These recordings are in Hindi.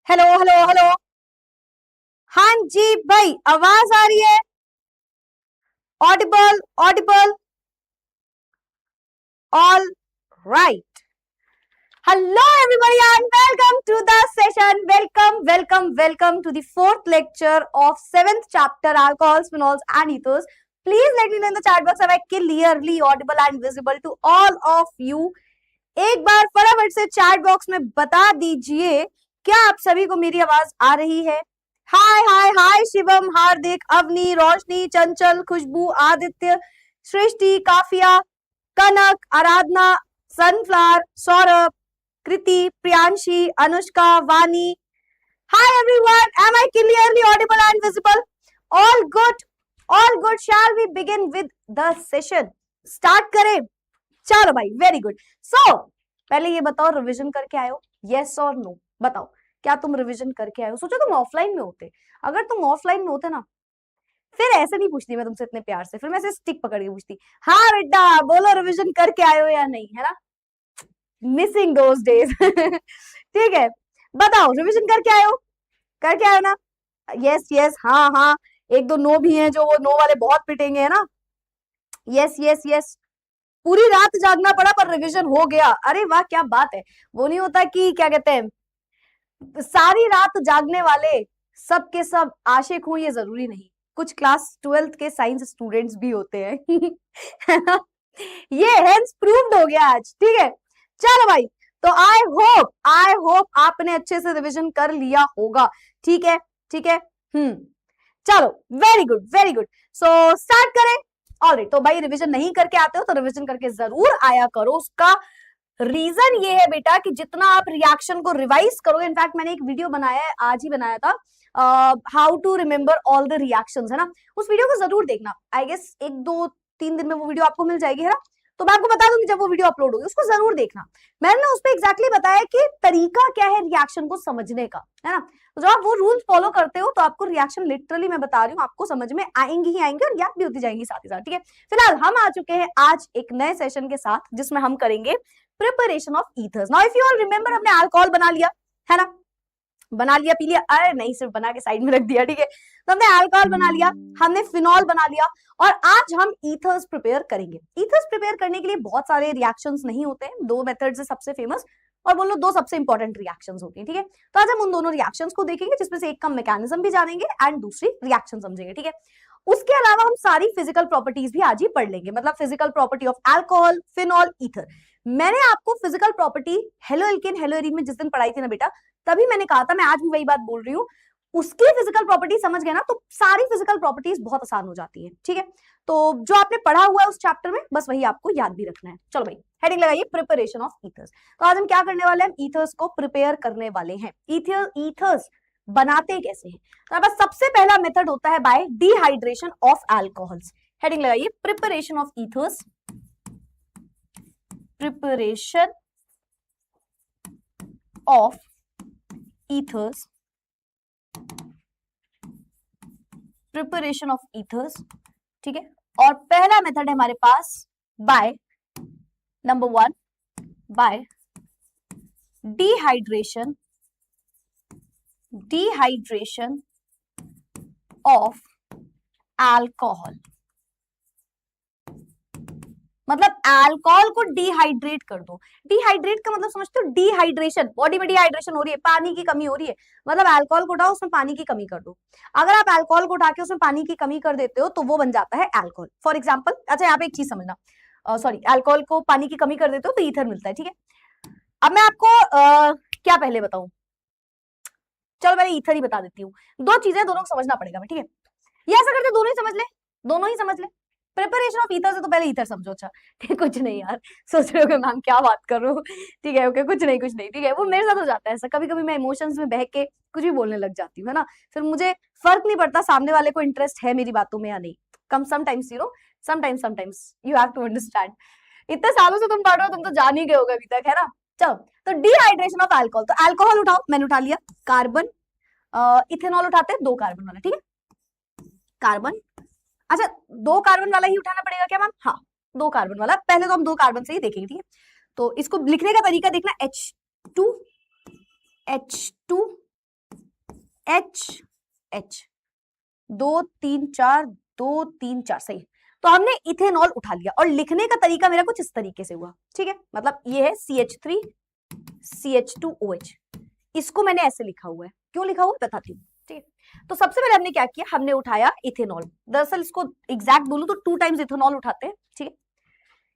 Hello hello hello. हाँ जी भाई, आवाज आ रही है? Audible audible. All right. Hello everybody and welcome to the session. Welcome welcome welcome to the fourth lecture of seventh chapter alcohols, phenols and ethers. Please let me know in the chat box am I clearly audible and visible to all of you. एक बार फटाफट से चैट बॉक्स में बता दीजिए, क्या आप सभी को मेरी आवाज आ रही है? हाय हाय हाय शिवम, हार्दिक, अवनी, रोशनी, चंचल, खुशबू, Aditya, Srishti, Kafia, Kanak, Aradhana, sunflower, Saurabh, Kriti, Priyanshi, Anushka, Vani. Hi everyone, am I clearly audible and visible? All good, all good. Shall we begin with the session? Start करें? चलो भाई, वेरी गुड. सो पहले ये बताओ, रिवीजन करके आए हो? यस और नो बताओ, क्या तुम रिवीजन करके आए हो? सोचो तुम ऑफलाइन में होते. अगर तुम ऑफलाइन में होते ना, फिर ऐसे नहीं पूछती मैं तुमसे इतने प्यार से, फिर मैं ऐसे स्टिक पकड़ के पूछती, हाँ बेटा बोलो रिवीजन करके आए हो या नहीं, है ना? Missing those days. ठीक है, बताओ रिवीजन करके आए हो? करके आए हो ना? यस यस, हाँ हाँ. एक दो नो भी हैं, जो वो नो वाले बहुत पिटेंगे, है ना? Yes yes yes. पूरी रात जागना पड़ा पर रिवीजन हो गया. अरे वाह, क्या बात है. वो नहीं होता कि क्या कहते हैं, सारी रात जागने वाले सब के सब आशिक हो, ये जरूरी नहीं. कुछ क्लास 12th के साइंस स्टूडेंट्स भी होते हैं. है ना? ये हेंस प्रूव्ड हो गया आज. ठीक है, चलो भाई. तो आई होप आपने अच्छे से रिवीजन कर लिया होगा. ठीक है ठीक है. चलो, very good very good. So start करें. ऑलराइट, तो भाई रिवीजन नहीं करके आते हो तो रिवीजन करके जरूर आया करो. उसका रीजन ये है बेटा कि जितना आप रिएक्शन को रिवाइज करोगे, इनफैक्ट मैंने एक वीडियो बनाया है, आज ही बनाया था, how to remember all the reactions, है ना? उस वीडियो को जरूर देखना. आई गेस 1 2 3 दिन में वो वीडियो आपको मिल जाएगी, है ना? तो मैं आपको बता दूंगी जब वो वीडियो अपलोड होगी, उसको जरूर देखना. मैंने ना उस पर एग्जैक्टली बताया कि तरीका क्या है रिएक्शन को समझने का, है ना? तो जब आप वो रूल्स फॉलो करते हो तो आपको रिएक्शन, लिटरली मैं बता रही हूँ, आपको समझ में आएंगी ही आएंगे और याद भी होती जाएंगी साथ ही साथ. ठीक है, फिलहाल हम आ चुके हैं आज एक नए सेशन के साथ, जिसमें हम करेंगे preparation of ethers. Now if you all remember, हमने अल्कोहल बना लिया, है ना? बना लिया, पी लिया? अरे नहीं, सिर्फ बना के साइड में रख दिया. ठीक है, तो हमने अल्कोहल बना लिया, हमने फिनॉल बना लिया, और आज हम ईथर्स प्रिपेयर करेंगे. ईथर्स प्रिपेयर करने के लिए बहुत सारे रिएक्शंस नहीं होते हैं, दो मेथड्स है सबसे फेमस, और बोलो दो सबसे इंपॉर्टेंट रिएक्शंस होती हैं. ठीक है, तो आज हम उन दोनों रिएक्शंस को देखेंगे, जिसमें से एक का मैकेनिज्म भी जानेंगे एंड दूसरी रिएक्शन समझेंगे. ठीक है, उसके अलावा हम सारी फिजिकल प्रॉपर्टीज भी आज ही पढ़ लेंगे, मतलब physical property of alcohol, phenol, ether. मैंने आपको physical property halo alkane hello arene में जिस दिन पढ़ाई थी ना बेटा, तभी मैंने कहा था, मैं आज भी वही बात बोल रही हूँ, उसकी फिजिकल प्रॉपर्टी समझ गए ना तो सारी फिजिकल प्रॉपर्टीज बहुत आसान हो जाती है. ठीक है, तो जो आपने पढ़ा हुआ है उस चैप्टर में, बस वही आपको याद भी रखना है. चलो भाई, हेडिंग लगाइए, प्रिपरेशन ऑफ ईथर्स. तो आज हम क्या करने वाले हैं? ईथर्स को प्रिपेयर करने वाले हैं. ईथर्स बनाते कैसे हैं? तो बस सबसे पहला मेथड होता है by dehydration of alcohols. Heading लगाइए, preparation of ethers. Preparation of ethers. Preparation of ethers. ठीक है, और पहला मेथड है हमारे पास by number 1, by dehydration of alcohol. मतलब अल्कोहल को डिहाइड्रेट कर दो. डिहाइड्रेट का मतलब समझते हो? डिहाइड्रेशन, बॉडी में डिहाइड्रेशन हो रही है, पानी की कमी हो रही है, मतलब अल्कोहल को उठाओ, उसमें पानी की कमी कर दो. अगर आप अल्कोहल को उठा के उसमें पानी की कमी कर देते हो तो वो बन जाता है अल्कोहल. फॉर एग्जाम्पल, अच्छा यहाँ पे एक चीज समझना, सॉरी, अल्कोहल को पानी की कमी कर देते हो तो ईथर मिलता है. ठीक है, अब मैं आपको क्या पहले बताऊं? चलो पहले ईथर ही बता देती हूँ. दो चीजें, दोनों को समझना पड़ेगा. ठीक है, ये ऐसा करते दोनों ही समझ ले, दोनों ही समझ ले. प्रिपरेशन ऑफ ईथर से तो पहले ईथर समझो. अच्छा ठीक, कुछ नहीं यार, सोच रहे हो मैम क्या बात कर रहा हूँ. ठीक है, ओके, कुछ नहीं कुछ नहीं. ठीक है, वो मेरे साथ हो जाता है ऐसा, कभी कभी मैं इमोशंस में बह के कुछ भी बोलने लग जाती हूँ, है ना? फिर मुझे फर्क नहीं पड़ता सामने वाले को इंटरेस्ट है मेरी बातों में या नहीं. Come sometimes sometimes you have to understand. इतने सालों से तुम पढ़ रहे हो, तुम तो जान ही गए होगे अभी तक, है ना? चलो, तो डिहाइड्रेशन ऑफ अल्कोहल. तो अल्कोहल उठाओ, मैंने उठा लिया. कार्बन, इथेनॉल उठाते हैं 2 कार्बन वाला. ठीक है, कार्बन. अच्छा, 2 कार्बन वाला ही उठाना पड़ेगा क्या मैम? हाँ, 2 कार्बन वाला. पहले तो हम 2 कार्बन से ही देखेंगे. ठीक है, तो इसको लिखने का तरीका देखना, H2 H H 2 3 4 2 3 4 सही। तो हमने इथेनॉल उठा लिया और लिखने का तरीका मेरा कुछ इस तरीके से हुआ, ठीक है। मतलब ये है CH3 CH2OH, इसको मैंने ऐसे लिखा हुआ है, क्यों लिखा हुआ बताती हूँ, ठीक है। तो सबसे पहले हमने क्या किया, हमने उठाया इथेनॉल। दरअसल इसको एग्जैक्ट बोलूं तो 2 टाइम्स इथेनॉल उठाते हैं, ठीक है।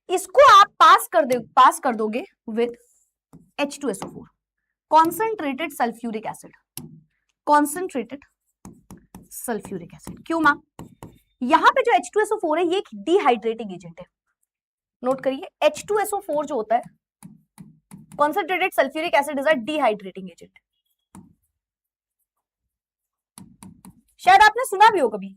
इसको आप पास कर दोगे with H2SO4, concentrated sulphuric acid, concentrated sulphuric acid. क्यों मां? यहां पे जो H2SO4 है ये एक डिहाइड्रेटिंग एजेंट है, नोट करिए। H2SO4 जो होता है, concentrated sulphuric acid is a dehydrating agent. शायद आपने सुना भी हो कभी,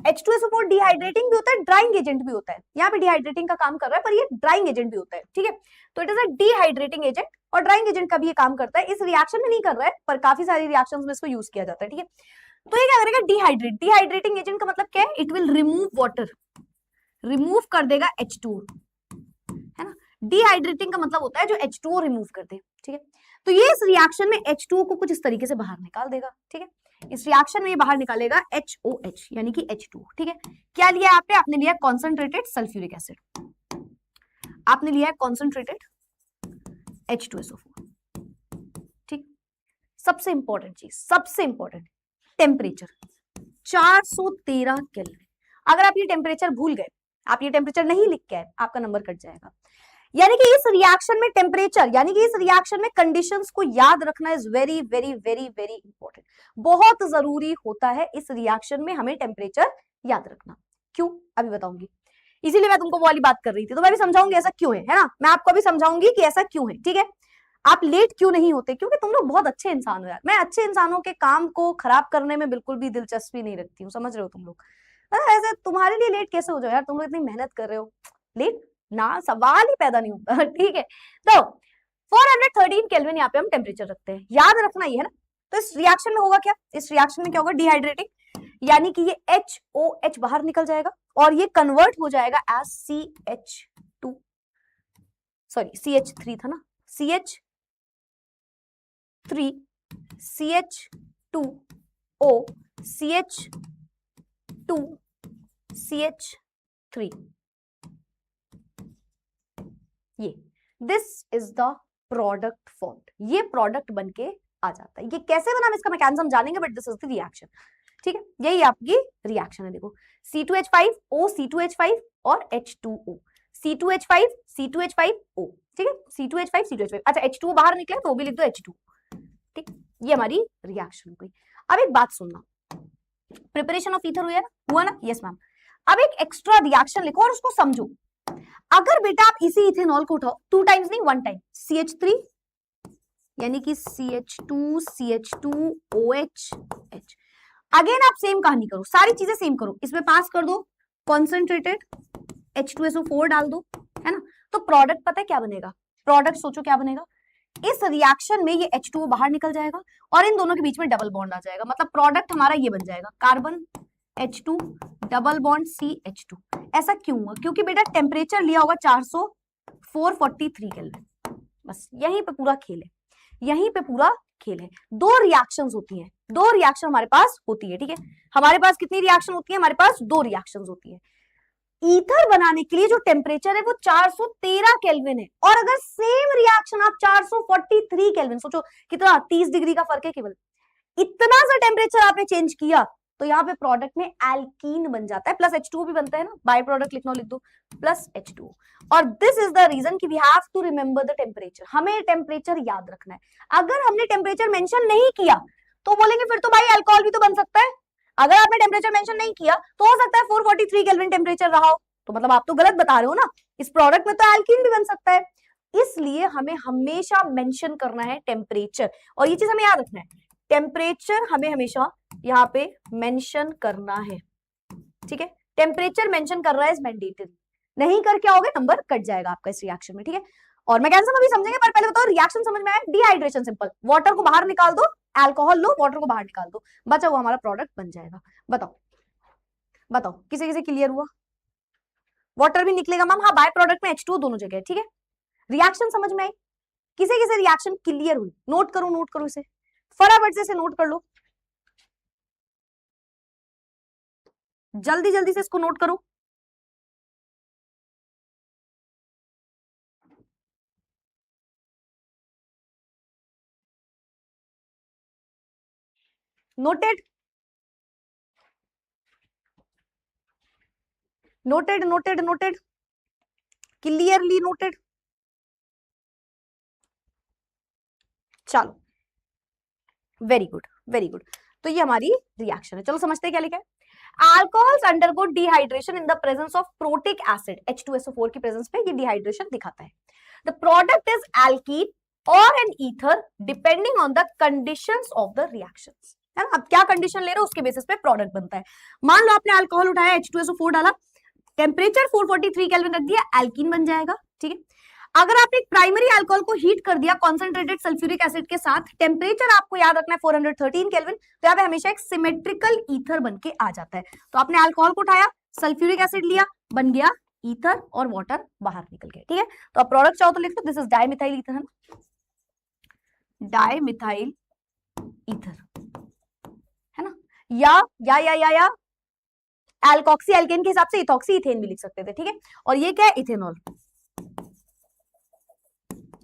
H2SO4 डिहाइड्रेटिंग भी होता है, ड्राइंग एजेंट भी होता है। यहाँ पे डिहाइड्रेटिंग का काम कर रहा है, पर ये ड्राइंग एजेंट भी होता है, ठीक है। तो it is a dehydrating agent, और ड्राइंग एजेंट का भी ये काम करता है। इस रिएक्शन में नहीं कर रहा है, पर काफी सारी रिएक्शंस में इसको यूज किया जाता है, ठीक है। तो ये क्या करेगा, डिहाइड्रेटिंग एजेंट का मतलब क्या है, it will remove water, remove कर देगा H2O, है ना। डिहाइड्रेटिंग का मतलब होता है जो H2O रिमूव कर दे, ठीक है। तो ये इस रिएक्शन में H2O को कुछ इस तरीके से बाहर निकाल देगा, ठीक है। इस रिएक्शन में ये बाहर निकालेगा HOH यानी कि H2O, ठीक है। क्या लिया आपने? आपने लिया कॉन्सेंट्रेटेड सल्फ्यूरिक एसिड, आपने लिया है कॉन्सेंट्रेटेड H2SO4, ठीक। सबसे इंपॉर्टेंट चीज, सबसे इंपॉर्टेंट, टेम्परेचर 413 केल्विन। अगर आप ये टेम्परेचर भूल गए, आप ये टेम्परेचर नहीं लिख के आए, आपका नंबर कट जाएगा। यानी कि इस रिएक्शन में टेम्परेचर, यानी कि इस रिएक्शन में कंडीशंस को याद रखना is very very very very important, बहुत जरूरी होता है इस रिएक्शन में हमें टेम्परेचर याद रखना। क्यों? अभी बताऊंगी, इसीलिए मैं तुमको वो वाली बात कर रही थी, तो मैं भी समझाऊंगी ऐसा क्यों है ना। मैं आपको भी समझाऊंगी कि ऐसा क्यों है, ठीक है। आप लेट क्यों नहीं होते? क्योंकि तुम लोग बहुत अच्छे इंसान हो यार। मैं अच्छे इंसानों के काम को खराब करने में बिल्कुल भी दिलचस्पी नहीं रखती हूँ, समझ रहे हो तुम लोग। ऐसे तुम्हारे लिए लेट कैसे हो जाओ यार, तुम लोग इतनी मेहनत कर रहे हो, लेट ना सवाल ही पैदा नहीं होता, ठीक है। तो 413 केल्विन यहाँ पे हम टेम्परेचर रखते हैं, याद रखना ये है ना। तो इस रिएक्शन में होगा क्या, इस रिएक्शन में क्या होगा, डिहाइड्रेटिंग, यानी कि ये HOH बाहर निकल जाएगा और ये कन्वर्ट हो जाएगा एज CH2, सॉरी CH3 था ना, CH3 CH2O CH2 CH3, ये this is the product formed, ये प्रोडक्ट बनके आ जाता है। ये कैसे बना हम इसका मैकेनिज्म जानेंगे, but this is the reaction, ठीक है। यही आपकी रिएक्शन है, देखो C2H5O C2H5 और H2O, C2H5 C2H5O, ठीक है, C2H5 C2H5। अच्छा H2O बाहर निकले तो वो भी लिख दो H2, ठीक। ये हमारी रिएक्शन हो गई। अब एक बात सुनना, प्रिपरेशन ऑफ ईथर हुआ ना, यस मैम। अब एक एक्स्ट्रा रिएक्शन लिखो और उसको समझो। अगर बेटा आप इसी इथेनॉल को उठाओ, 2 टाइम्स नहीं 1 टाइम, CH3 यानी कि CH2 CH2OH H, अगेन आप सेम कहानी करो, सारी चीजें सेम करो, इसमें पास कर दो कॉन्सेंट्रेटेड H2SO4 डाल दो, है ना। तो प्रोडक्ट पता है क्या बनेगा, प्रोडक्ट सोचो क्या बनेगा, इस रिएक्शन में ये H2O बाहर निकल जाएगा और इन दोनों के बीच में डबल बॉन्ड आ जाएगा। मतलब प्रोडक्ट हमारा ये बन जाएगा, carbon H2 double bond CH2। ऐसा क्यों हुआ? क्योंकि बेटा टेम्परेचर लिया होगा 443 केल्विन, बस यहीं पे पूरा खेल है, यहीं पे पूरा खेल है। 2 रिएक्शंस होती हैं, 2 रिएक्शन हमारे पास होती है, ठीक है। हमारे पास कितनी रिएक्शन होती है? हमारे पास 2 रिएक्शंस होती है। ईथर बनाने के लिए जो टेम्परेचर है वो 413 केल्विन है, और अगर सेम रिएक्शन आप 443 केल्विन, सोचो कितना, 30 डिग्री का फर्क है केवल, इतना सा टेम्परेचर आपने चेंज किया तो यहाँ पे प्रोडक्ट में एल्कीन बन जाता है, प्लस H2O भी बनता है ना, बाय प्रोडक्ट लिखना, लिख दो प्लस H2O। और दिस इज द रीजन कि we have to remember the temperature, हमें टेम्परेचर याद रखना है। अगर हमने टेम्परेचर मेंशन नहीं किया तो बोलेंगे फिर तो भाई अल्कोहल भी तो बन सकता है। अगर आपने टेम्परेचर मेंशन नहीं किया तो हो सकता है 443 केल्विन टेम्परेचर रहा हो, तो मतलब आप तो गलत बता रहे हो ना, इस प्रोडक्ट में तो एल्कीन भी बन सकता है। इसलिए हमें हमेशा मेंशन करना है टेम्परेचर, और ये चीज हमें याद रखना है, टेम्परेचर हमें हमेशा यहाँ पे मेंशन करना है, ठीक है। टेम्परेचर मेंशन कर रहा है इज मैंडेटरी, नहीं करके आओगे नंबर कट जाएगा आपका इस रिएक्शन में, ठीक है। और मैकेनिज्म अभी समझेंगे, पर पहले बताओ रिएक्शन समझ में आया? डिहाइड्रेशन सिंपल, वाटर को बाहर निकाल दो, अल्कोहल लो, वाटर को बाहर निकाल दो, बचा हुआ हमारा प्रोडक्ट बन जाएगा। बताओ बताओ किसे किसे क्लियर हुआ? वाटर भी निकलेगा मैम, हाँ, बाय प्रोडक्ट में H2O दोनों जगह है, ठीक है। रिएक्शन समझ में आई? किसे किसे रिएक्शन क्लियर हुई? नोट करो इसे फटाफट से नोट कर लो। जल्दी जल्दी से इसको नोट करो। Noted, noted, noted, noted, clearly noted. चलो, वेरी गुड, वेरी गुड। तो ये हमारी रिएक्शन है। चलो समझते हैं क्या लिखा है। Alcohols undergo dehydration in the presence of protic acid, H2SO4 की प्रेजेंस पे ये डिहाइड्रेशन दिखाता है। द प्रोडक्ट इज एल्कीन और an ether depending on the conditions of the reactions, है ना। अब क्या कंडीशन ले रहे हो उसके बेसिस पे प्रोडक्ट बनता है। मान लो आपने अल्कोहल उठाया, H2SO4 डाला, टेम्परेचर 443 केल्विन रख दिया, एल्कीन बन जाएगा, ठीक है। अगर आपने एक प्राइमरी अल्कोहल को हीट कर दिया कॉन्सेंट्रेटेड सल्फ्यूरिक एसिड के साथ, टेम्परेचर आपको याद रखना है 413 केल्विन, तो यहाँ पे हमेशा एक सिमेट्रिकल ईथर बन के आ जाता है। तो आपने अल्कोहल को उठाया, सल्फ्यूरिक एसिड लिया, बन गया ईथर और वाटर बाहर निकल गया, ठीक है। तो अब प्रोडक्ट चाहो तो लिख लो, दिस इज डाइमिथाइल ईथर, है ना, डाइमिथाइल ईथर, है ना। या एल्कोक्सी एल्केन के हिसाब से इथॉक्सी इथेन भी लिख सकते थे, ठीक है। और ये क्या है, इथेनॉल,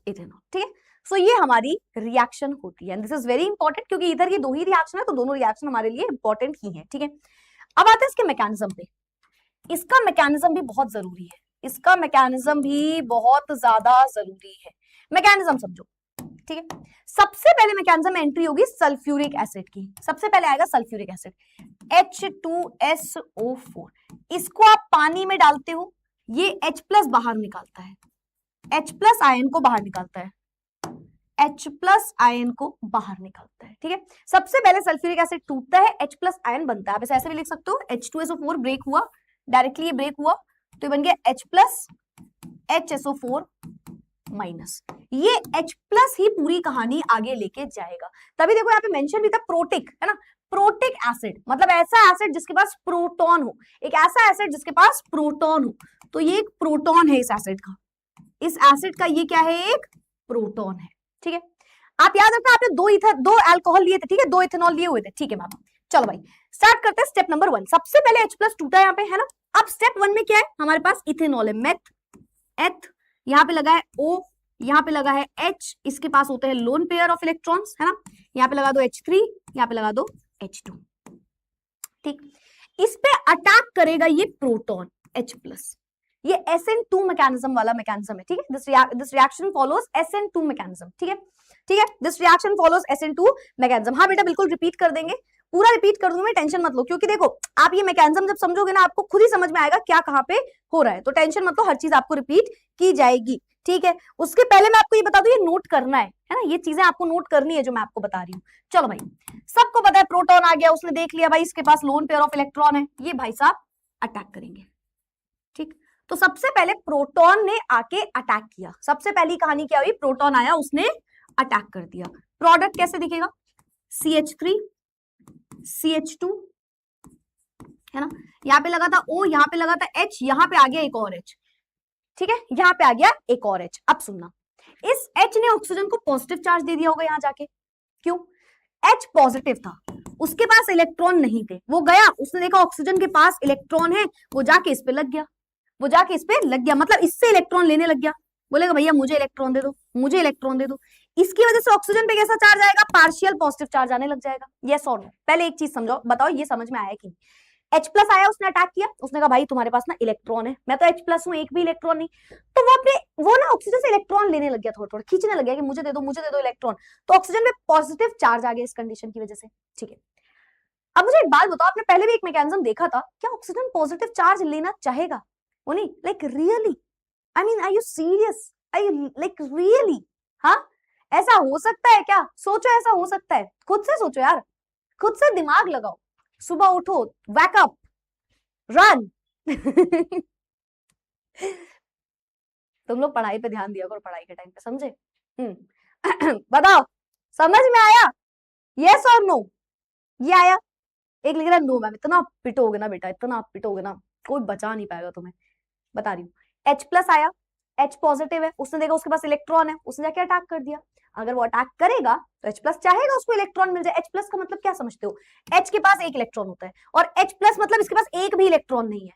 इथेनॉल, ठीक है। सो ये हमारी रिएक्शन होती है, दिस इज वेरी इंपॉर्टेंट क्योंकि इधर ये दो ही रिएक्शन है, तो दोनों रिएक्शन हमारे लिए इंपॉर्टेंट ही है, ठीक है। अब आते हैं इसके मैकेनिज्म पे। इसका मैकेनिज्म भी बहुत जरूरी है, इसका मैकेनिज्म भी बहुत ज्यादा जरूरी है। मैकेनिज्म समझो, ठीक है। सबसे पहले मैकेनिज्म में एंट्री होगी सल्फ्यूरिक एसिड की। सबसे पहले आएगा सल्फ्यूरिक एसिड, H2SO4। इसको आप पानी में डालते हो, ये H प्लस बाहर निकालता है, H प्लस आयन को बाहर निकालता है, H प्लस आयन को बाहर निकालता है, ठीक है। सबसे पहले सल्फ्यूरिक एसिड टूटता है, H प्लस आयन बनता है। आप ऐसे भी लिख सकते हो, H2SO4 ब्रेक हुआ, डायरेक्टली ये ब्रेक हुआ तो ये बन गया H प्लस HSO4 माइनस। ये H प्लस ही पूरी कहानी आगे लेके जाएगा। तभी देखो यहाँ पे मेंशन भी था प्रोटिक, है ना, प्रोटिक एसिड मतलब ऐसा एसिड जिसके पास प्रोटॉन हो, एक ऐसा एसिड जिसके पास प्रोटॉन हो। तो ये एक प्रोटॉन है इस एसिड का, इस एसिड का ये क्या है, एक प्रोटॉन है, ठीक है। आप याद रखना, आपने दो अल्कोहल लिए थे, ठीक है, 2 इथेनॉल लिए हुए थे, ठीक है मैम। चलो भाई स्टार्ट करते हैं स्टेप नंबर 1। सबसे पहले H प्लस टूटा यहाँ पे, है ना। अब स्टेप 1 में क्या है, हमारे पास इथेनॉल है, मेथ, एथ, यहाँ पे लगा है O, यहाँ पे लगा है H, इसके पास होते हैं लोन पेयर ऑफ इलेक्ट्रॉन्स, है ना। यहाँ पे लगा दो H3, यहाँ पे लगा दो H2, ठीक। इस पे अटैक करेगा ये प्रोटॉन H प्लस, ये SN2 मैकेनिज्म वाला मैकेनिज्म है, ठीक है। This reaction follows SN2 mechanism, ठीक है, ठीक है। This reaction follows SN2 mechanism. हाँ बेटा बिल्कुल रिपीट कर देंगे, पूरा रिपीट कर दूंगा मैं, टेंशन मत लो, क्योंकि देखो आप ये मैकेनिज्म जब समझोगे ना आपको खुद ही समझ में आएगा क्या कहाँ पे हो रहा है, तो टेंशन मत लो, हर चीज आपको रिपीट की जाएगी, ठीक है। उसके पहले मैं आपको ये बता दूं, ये नोट करना है ना, ये चीजें आपको नोट करनी है जो मैं आपको बता रही हूँ। चलो भाई, सबको पता है प्रोटॉन आ गया, उसने देख लिया भाई इसके पास लोन पेयर ऑफ इलेक्ट्रॉन है, ये भाई साहब अटैक करेंगे, ठीक। तो सबसे पहले प्रोटॉन ने आके अटैक किया, सबसे पहली कहानी क्या हुई, प्रोटॉन आया, उसने अटैक कर दिया। प्रोडक्ट कैसे दिखेगा, CH3 CH2, है ना। यहाँ पे लगा था O, यहाँ पे लगा था H, यहाँ पे आ गया एक और H, ठीक है, यहाँ पे आ गया एक और H। अब सुनना, इस H ने ऑक्सीजन को पॉजिटिव चार्ज दे दिया होगा यहाँ जाके, क्यों, H पॉजिटिव था, उसके पास इलेक्ट्रॉन नहीं थे, वो गया, उसने देखा ऑक्सीजन के पास इलेक्ट्रॉन है, वो जाके इस पे लग गया, वो जाके इस पे लग गया, मतलब इससे इलेक्ट्रॉन लेने लग गया, बोलेगा भैया मुझे इलेक्ट्रॉन दे दो, मुझे इलेक्ट्रॉन दे दो। इसकी वजह से ऑक्सीजन पे कैसा चार्ज आएगा, पार्शियल पॉजिटिव चार्ज आने लग जाएगा, यस और नो। पहले एक चीज समझो, बताओ ये समझ में आया कि H प्लस आया, उसने अटैक किया, उसने कहा भाई तुम्हारे पास ना इलेक्ट्रॉन है, मैं तो H प्लस हूं, एक भी इलेक्ट्रॉन नहीं, तो वो ना ऑक्सीजन से इलेक्ट्रॉन लेने लग गया, थोड़ा थोड़ा खींचने लग गया कि मुझे दे दो इलेक्ट्रॉन, तो ऑक्सीजन में पॉजिटिव चार्ज आ गया इस कंडीशन की वजह से, ठीक है। अब मुझे एक बात बताओ, आपने पहले भी एक मैकेनिज्म देखा था, क्या ऑक्सीजन पॉजिटिव चार्ज लेना चाहेगा, वो नहीं, like really, I mean are you serious, I like really, हाँ ऐसा हो सकता है क्या, सोचो ऐसा हो सकता है, खुद से सोचो यार, खुद से दिमाग लगाओ, सुबह उठो, वैकअप, रन। तुम लोग पढ़ाई पे ध्यान दिया करो, पढ़ाई के टाइम पे, समझे। बताओ समझ में आया, यस और नो, ये आया, एक लिख रहा है नो मैम, इतना पिटोगे ना बेटा, इतना पिटोगे ना कोई बचा नहीं पाएगा तुम्हें, बता रही हूँ। H प्लस आया, H पॉजिटिव है, उसने देखा उसके पास इलेक्ट्रॉन है, उसने जाके अटैक कर दिया। अगर वो अटैक करेगा तो H प्लस चाहेगा उसको इलेक्ट्रॉन मिल जाए। H प्लस का मतलब क्या समझते हो? H के पास एक इलेक्ट्रॉन होता है और H प्लस मतलब इसके पास एक भी इलेक्ट्रॉन नहीं है,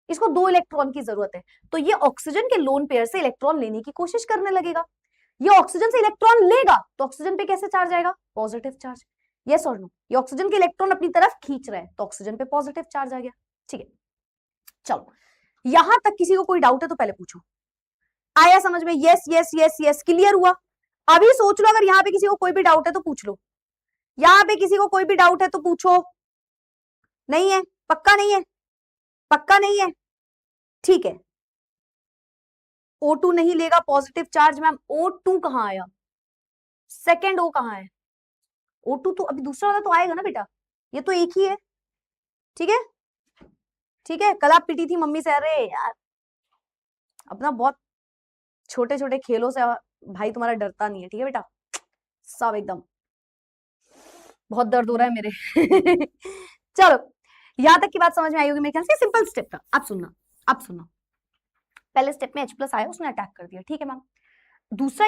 इसको 2 इलेक्ट्रॉन की जरूरत है। तो ये ऑक्सीजन के लोन पेयर से इलेक्ट्रॉन लेने की कोशिश करने लगेगा। ये ऑक्सीजन से इलेक्ट्रॉन लेगा तो ऑक्सीजन पे कैसे चार्ज आएगा? Positive charge. यस और नो? ये ऑक्सीजन के इलेक्ट्रॉन अपनी तरफ खींच रहा है तो ऑक्सीजन पे पॉजिटिव चार्ज आ गया। ठीक है, चलो यहां तक किसी को कोई डाउट है तो पहले पूछो। आया समझ में? Yes yes yes yes, clear हुआ? अभी सोच लो, अगर यहाँ पे किसी को कोई भी डाउट है तो पूछ लो। यहाँ पे किसी को कोई भी डाउट है तो पूछो। नहीं है? पक्का नहीं है? पक्का नहीं है? ठीक है। O2 नहीं लेगा पॉजिटिव चार्ज। मैम O2 कहाँ आया? सेकेंड O कहाँ है? O2 तो अभी दूसरा वाला तो आएगा ना बेटा, ये तो एक ही है। ठीक है, ठीक है। कल आप पिटी थी मम्मी से, अरे यार अपना बहुत छोटे छोटे खेलों से भाई तुम्हारा डरता नहीं है। ठीक है बेटा, सब एकदम बहुत दर्द हो रहा है मेरे चलो यहां तक की बात समझ में आई होगी मेरे ख्याल से। सिंपल स्टेप था। अब सुनना, अब सुनो। पहले स्टेप में H प्लस आया, उसने अटैक कर दिया। ठीक है मैम। दूसरा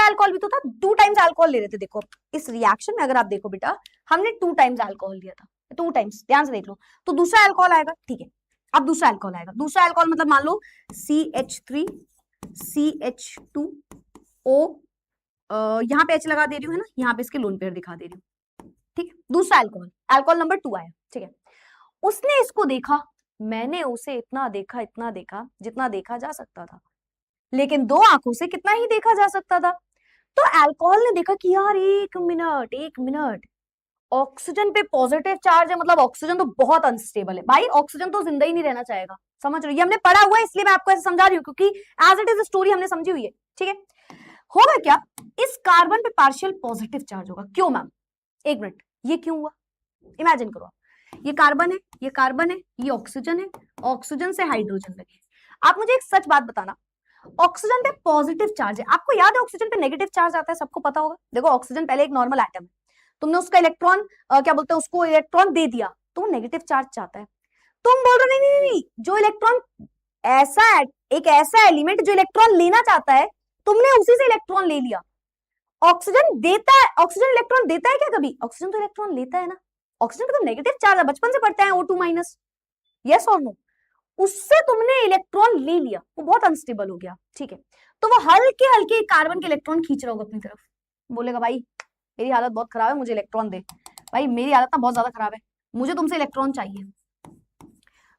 अल्कोहल भी तो था, 2 टाइम्स अल्कोहल ले रहे थे। देखो इस रिएक्शन में अगर आप देखो बेटा, हमने 2 टाइम्स अल्कोहल लिया था, 2 टाइम्स, ध्यान से देख लो। तो दूसरा अल्कोहल आएगा। ठीक है, अब दूसरा अल्कोहल आएगा। दूसरा अल्कोहल मतलब मान लो CH3 CH2O, यहाँ पे H लगा दे रही हूँ है ना, यहाँ पे इसके लोन पेयर दिखा दे रही हूँ। ठीक है, दूसरा अल्कोहल, अल्कोहल नंबर 2 आया। ठीक है, उसने इसको देखा, मैंने उसे इतना देखा जितना देखा जा सकता था, लेकिन 2 आंखों से कितना ही देखा जा सकता था। तो अल्कोहल ने देखा कि यार एक मिनट, ऑक्सीजन पे पॉजिटिव चार्ज है, मतलब ऑक्सीजन तो बहुत अनस्टेबल है। भाई ऑक्सीजन तो जिंदा ही नहीं रहना चाहेगा, समझ रहे हो? ये हमने पढ़ा हुआ है, इसलिए मैं आपको ऐसे समझा रही हूँ, क्योंकि एज इट इज स्टोरी हमने समझी हुई है। ठीक है, होगा क्या, इस कार्बन पे पार्शियल पॉजिटिव चार्ज होगा। क्यों मैम? एक मिनट, ये क्यों हुआ? इमेजिन करो, ये कार्बन है, ये कार्बन है, ये ऑक्सीजन है, ऑक्सीजन से हाइड्रोजन लगे। आप मुझे एक सच बात बताना, ऑक्सीजन पे पॉजिटिव चार्ज है, आपको याद है ऑक्सीजन पे नेगेटिव चार्ज आता है, सबको पता होगा। देखो ऑक्सीजन पहले एक नॉर्मल एटम है, तुमने उसका इलेक्ट्रॉन क्या बोलते हैं, उसको इलेक्ट्रॉन दे दिया तो वो नेगेटिव चार्ज चाहता है। तुम बोल रहे नहीं नहीं नहीं, जो इलेक्ट्रॉन एक ऐसा एलिमेंट जो इलेक्ट्रॉन लेना चाहता है, तुमने उसी से इलेक्ट्रॉन ले लिया। ऑक्सीजन देता है, ऑक्सीजन इलेक्ट्रॉन देता है क्या कभी? ऑक्सीजन तो इलेक्ट्रॉन लेता है ना। ऑक्सीजन पे तो नेगेटिव चार्ज है, बचपन से पढ़ते हैं O2 माइनस। यस और नो? उससे तुमने इलेक्ट्रॉन ले लिया, वो बहुत अनस्टेबल हो गया। ठीक है, तो वो हल्के हल्के कार्बन के इलेक्ट्रॉन खींच रहा होगा अपनी तरफ, बोलेगा भाई मेरी हालत बहुत खराब है, मुझे इलेक्ट्रॉन दे, भाई मेरी हालत ना बहुत ज्यादा खराब है, मुझे तुमसे इलेक्ट्रॉन चाहिए।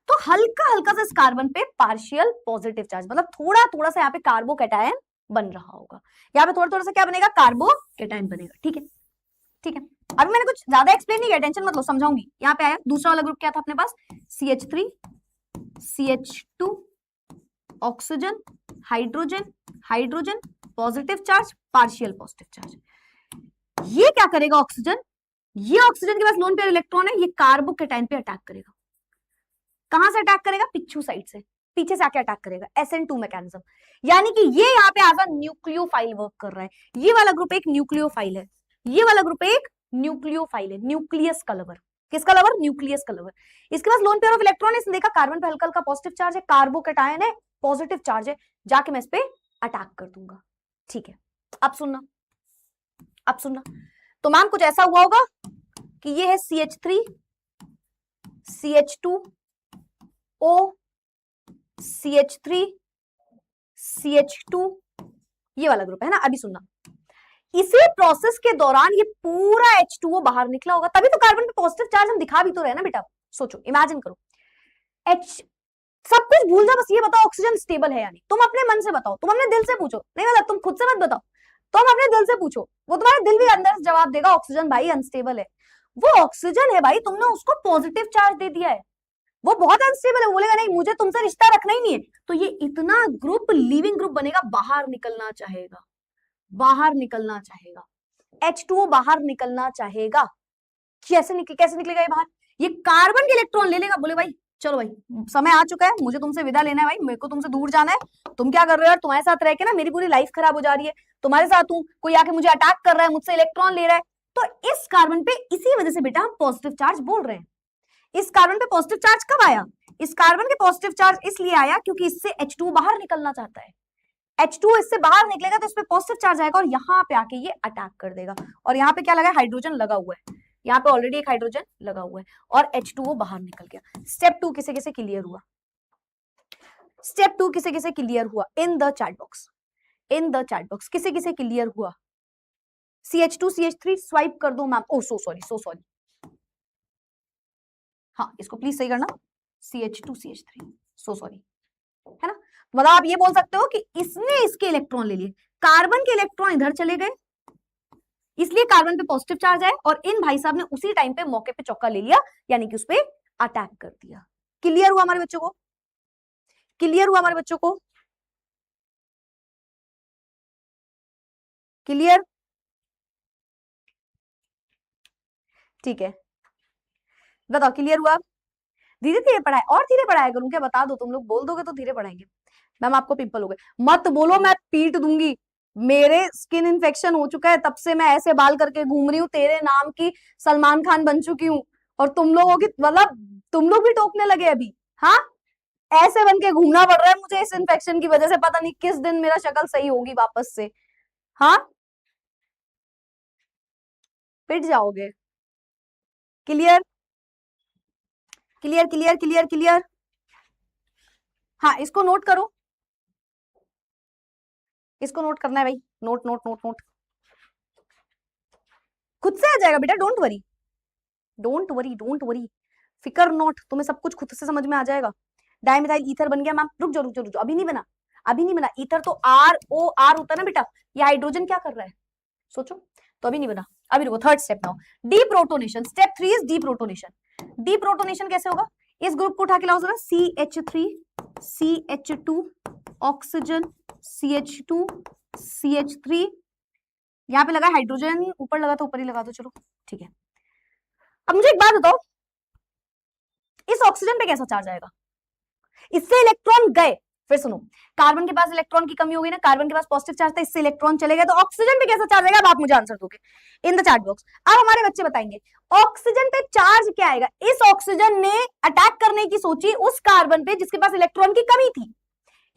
तो हल्का हल्का सा इस कार्बन पे पार्शियल पॉजिटिव चार्ज, मतलब थोड़ा थोड़ा सा यहाँ पे कार्बोकैटायन बन रहा होगा। यहाँ पे थोड़ा थोड़ा सा क्या बनेगा? कार्बोकैटायन बनेगा। ठीक है, ठीक है। अभी मैंने कुछ ज्यादा एक्सप्लेन नहीं किया, टेंशन मत लो, समझाऊंगी। यहाँ पे आया दूसरा वाला ग्रुप, क्या था अपने पास? CH3 CH2, oxygen, hydrogen, hydrogen, positive charge, partial positive charge. ये क्या करेगा ऑक्सीजन? ये ऑक्सीजन के पास लोन पेयर इलेक्ट्रॉन है, ये कार्बोकैटायन पे अटैक करेगा। कहां से अटैक करेगा? पिछू साइड से, पीछे से आके अटैक करेगा। SN2 मैकेनिज्म, यानी कि ये यहाँ पे एज अ न्यूक्लियोफाइल वर्क कर रहा है। ये वाला ग्रुप एक न्यूक्लियोफाइल है, ये वाला ग्रुप एक न्यूक्लियोफाइल है, न्यूक्लियस का लवर। किसका लवर? न्यूक्लियस का लवर। इसके पास लोन पेयर ऑफ इलेक्ट्रॉन है, इसने देखा कार्बन पे हल्का हल्का पॉजिटिव चार्ज है, कार्बोकैटायन है, पॉजिटिव चार्ज है, जाके मैं इस पे अटैक कर दूंगा। ठीक है, अब सुनना, अब सुनना। तो मैम कुछ ऐसा हुआ होगा कि ये है CH3 CH2O CH3 CH2, ये वाला ग्रुप है ना। अभी सुनना, इसी प्रोसेस के दौरान ये पूरा H2O बाहर निकला होगा, तभी तो कार्बन पे पॉजिटिव चार्ज हम दिखा भी तो रहे ना बेटा। सोचो, इमेजिन करो, सब कुछ भूल जा, बस ये बताओ ऑक्सीजन स्टेबल है या नहीं। तुम अपने मन से बताओ, तुम अपने दिल से पूछो, नहीं मतलब तुम खुद से मत बताओ, तुम अपने दिल से पूछो, वो तुम्हारा दिल भी अंदर से जवाब देगा ऑक्सीजन भाई अनस्टेबल है। वो ऑक्सीजन है भाई, तुमने उसको पॉजिटिव चार्ज दे दिया है, वो बहुत अनस्टेबल है, बोलेगा नहीं मुझे तुमसे रिश्ता रखना ही नहीं है। तो ये इतना ग्रुप लिविंग ग्रुप बनेगा, बाहर निकलना चाहेगा, बाहर निकलना चाहेगा, H2O बाहर निकलना चाहेगा। कैसे निकलेगा ये बाहर? ये कार्बन के इलेक्ट्रॉन ले लेगा, बोले भाई चलो भाई समय आ चुका है, मुझे तुमसे विदा लेना है भाई, मेरे को तुमसे दूर जाना है। तुम क्या कर रहे हो यार, तुम्हारे साथ रह के ना मेरी पूरी लाइफ खराब हो जा रही है, तुम्हारे साथ हूं, कोई आके मुझे अटैक कर रहा है, मुझसे इलेक्ट्रॉन ले रहा है। तो इस कार्बन पे इसी वजह से बेटा हम पॉजिटिव चार्ज बोल रहे हैं। इस कार्बन पे पॉजिटिव चार्ज कब आया? इस कार्बन के पॉजिटिव चार्ज इसलिए आया क्योंकि इससे H2 बाहर निकलना चाहता है। H2 इससे बाहर निकलेगा तो इस पे पॉजिटिव चार्ज आएगा और यहाँ पे आके ये अटैक कर देगा। और यहाँ पे क्या लगा है, हाइड्रोजन लगा हुआ है, यहाँ पे ऑलरेडी एक हाइड्रोजन लगा हुआ है और H2O बाहर निकल गया। स्टेप 2 किसे किसे क्लियर हुआ? स्टेप 2 किसे किसे क्लियर हुआ? इन the chat box, in the chat box किसे किसे क्लियर हुआ? CH2 CH3 स्वाइप कर दो मैम। ओ सो सॉरी, सो सॉरी, हाँ इसको प्लीज सही करना, CH2 CH3, सो सॉरी, है ना। मतलब आप ये बोल सकते हो कि इसने इसके इलेक्ट्रॉन ले लिए, कार्बन के इलेक्ट्रॉन इधर चले गए, इसलिए कार्बन पे पॉजिटिव चार्ज है और इन भाई साहब ने उसी टाइम पे मौके पे चौका ले लिया, यानी कि उस पे अटैक कर दिया। क्लियर हुआ हमारे बच्चों को? क्लियर हुआ हमारे बच्चों को? क्लियर? ठीक है, बताओ क्लियर हुआ? धीरे धीरे पढ़ाए और धीरे पढ़ाया करूं क्या? बता दो, तुम लोग बोल दोगे तो धीरे पढ़ाएंगे। मैम आपको पिंपल हो गए, मत बोलो, मैं पीट दूंगी। मेरे स्किन इन्फेक्शन हो चुका है, तब से मैं ऐसे बाल करके घूम रही हूँ, तेरे नाम की सलमान खान बन चुकी हूँ, और तुम लोगों की मतलब तुम लोग भी टोकने लगे अभी। हाँ, ऐसे बन के घूमना पड़ रहा है मुझे इस इन्फेक्शन की वजह से, पता नहीं किस दिन मेरा शक्ल सही होगी वापस से। हाँ, पिट जाओगे। Clear? Clear clear clear clear? हाँ, इसको नोट करो, इसको नोट करना है भाई, नोट नोट नोट नोट, खुद से आ जाएगा बेटा, don't worry, don't worry, don't worry, फिकर नॉट, तुम्हें सब कुछ खुद से समझ में आ जाएगा। डाइमिथाइल ईथर बन गया मैम, रुक जाओ रुक जाओ रुक जाओ, अभी नहीं बना, अभी नहीं बना। ईथर तो ROR होता है ना बेटा, ये हाइड्रोजन क्या कर रहा है सोचो, तो अभी नहीं बना, अभी रुको। Third step now, deprotonation. Step 3 is deprotonation. Deprotonation कैसे होगा? इस ग्रुप को उठा के लाओ जरा, CH3 CH2 oxygen CH2 CH3, यहाँ पे लगा हाइड्रोजन, ऊपर लगा तो ऊपर ही लगा दो, चलो ठीक है। अब मुझे एक बात बताओ, इस ऑक्सीजन पे कैसा चार्ज आएगा? इससे इलेक्ट्रॉन गए, फिर सुनो, कार्बन के पास इलेक्ट्रॉन की कमी हो गई ना, कार्बन के पास पॉजिटिव चार्ज था, इससे इलेक्ट्रॉन चले गए, तो ऑक्सीजन पे कैसा चार्ज आएगा? अब आप मुझे आंसर दोगे इन द चैट बॉक्स। अब हमारे बच्चे बताएंगे ऑक्सीजन पे चार्ज क्या आएगा। इस ऑक्सीजन ने अटैक करने की सोची उस कार्बन पे जिसके पास इलेक्ट्रॉन की कमी थी,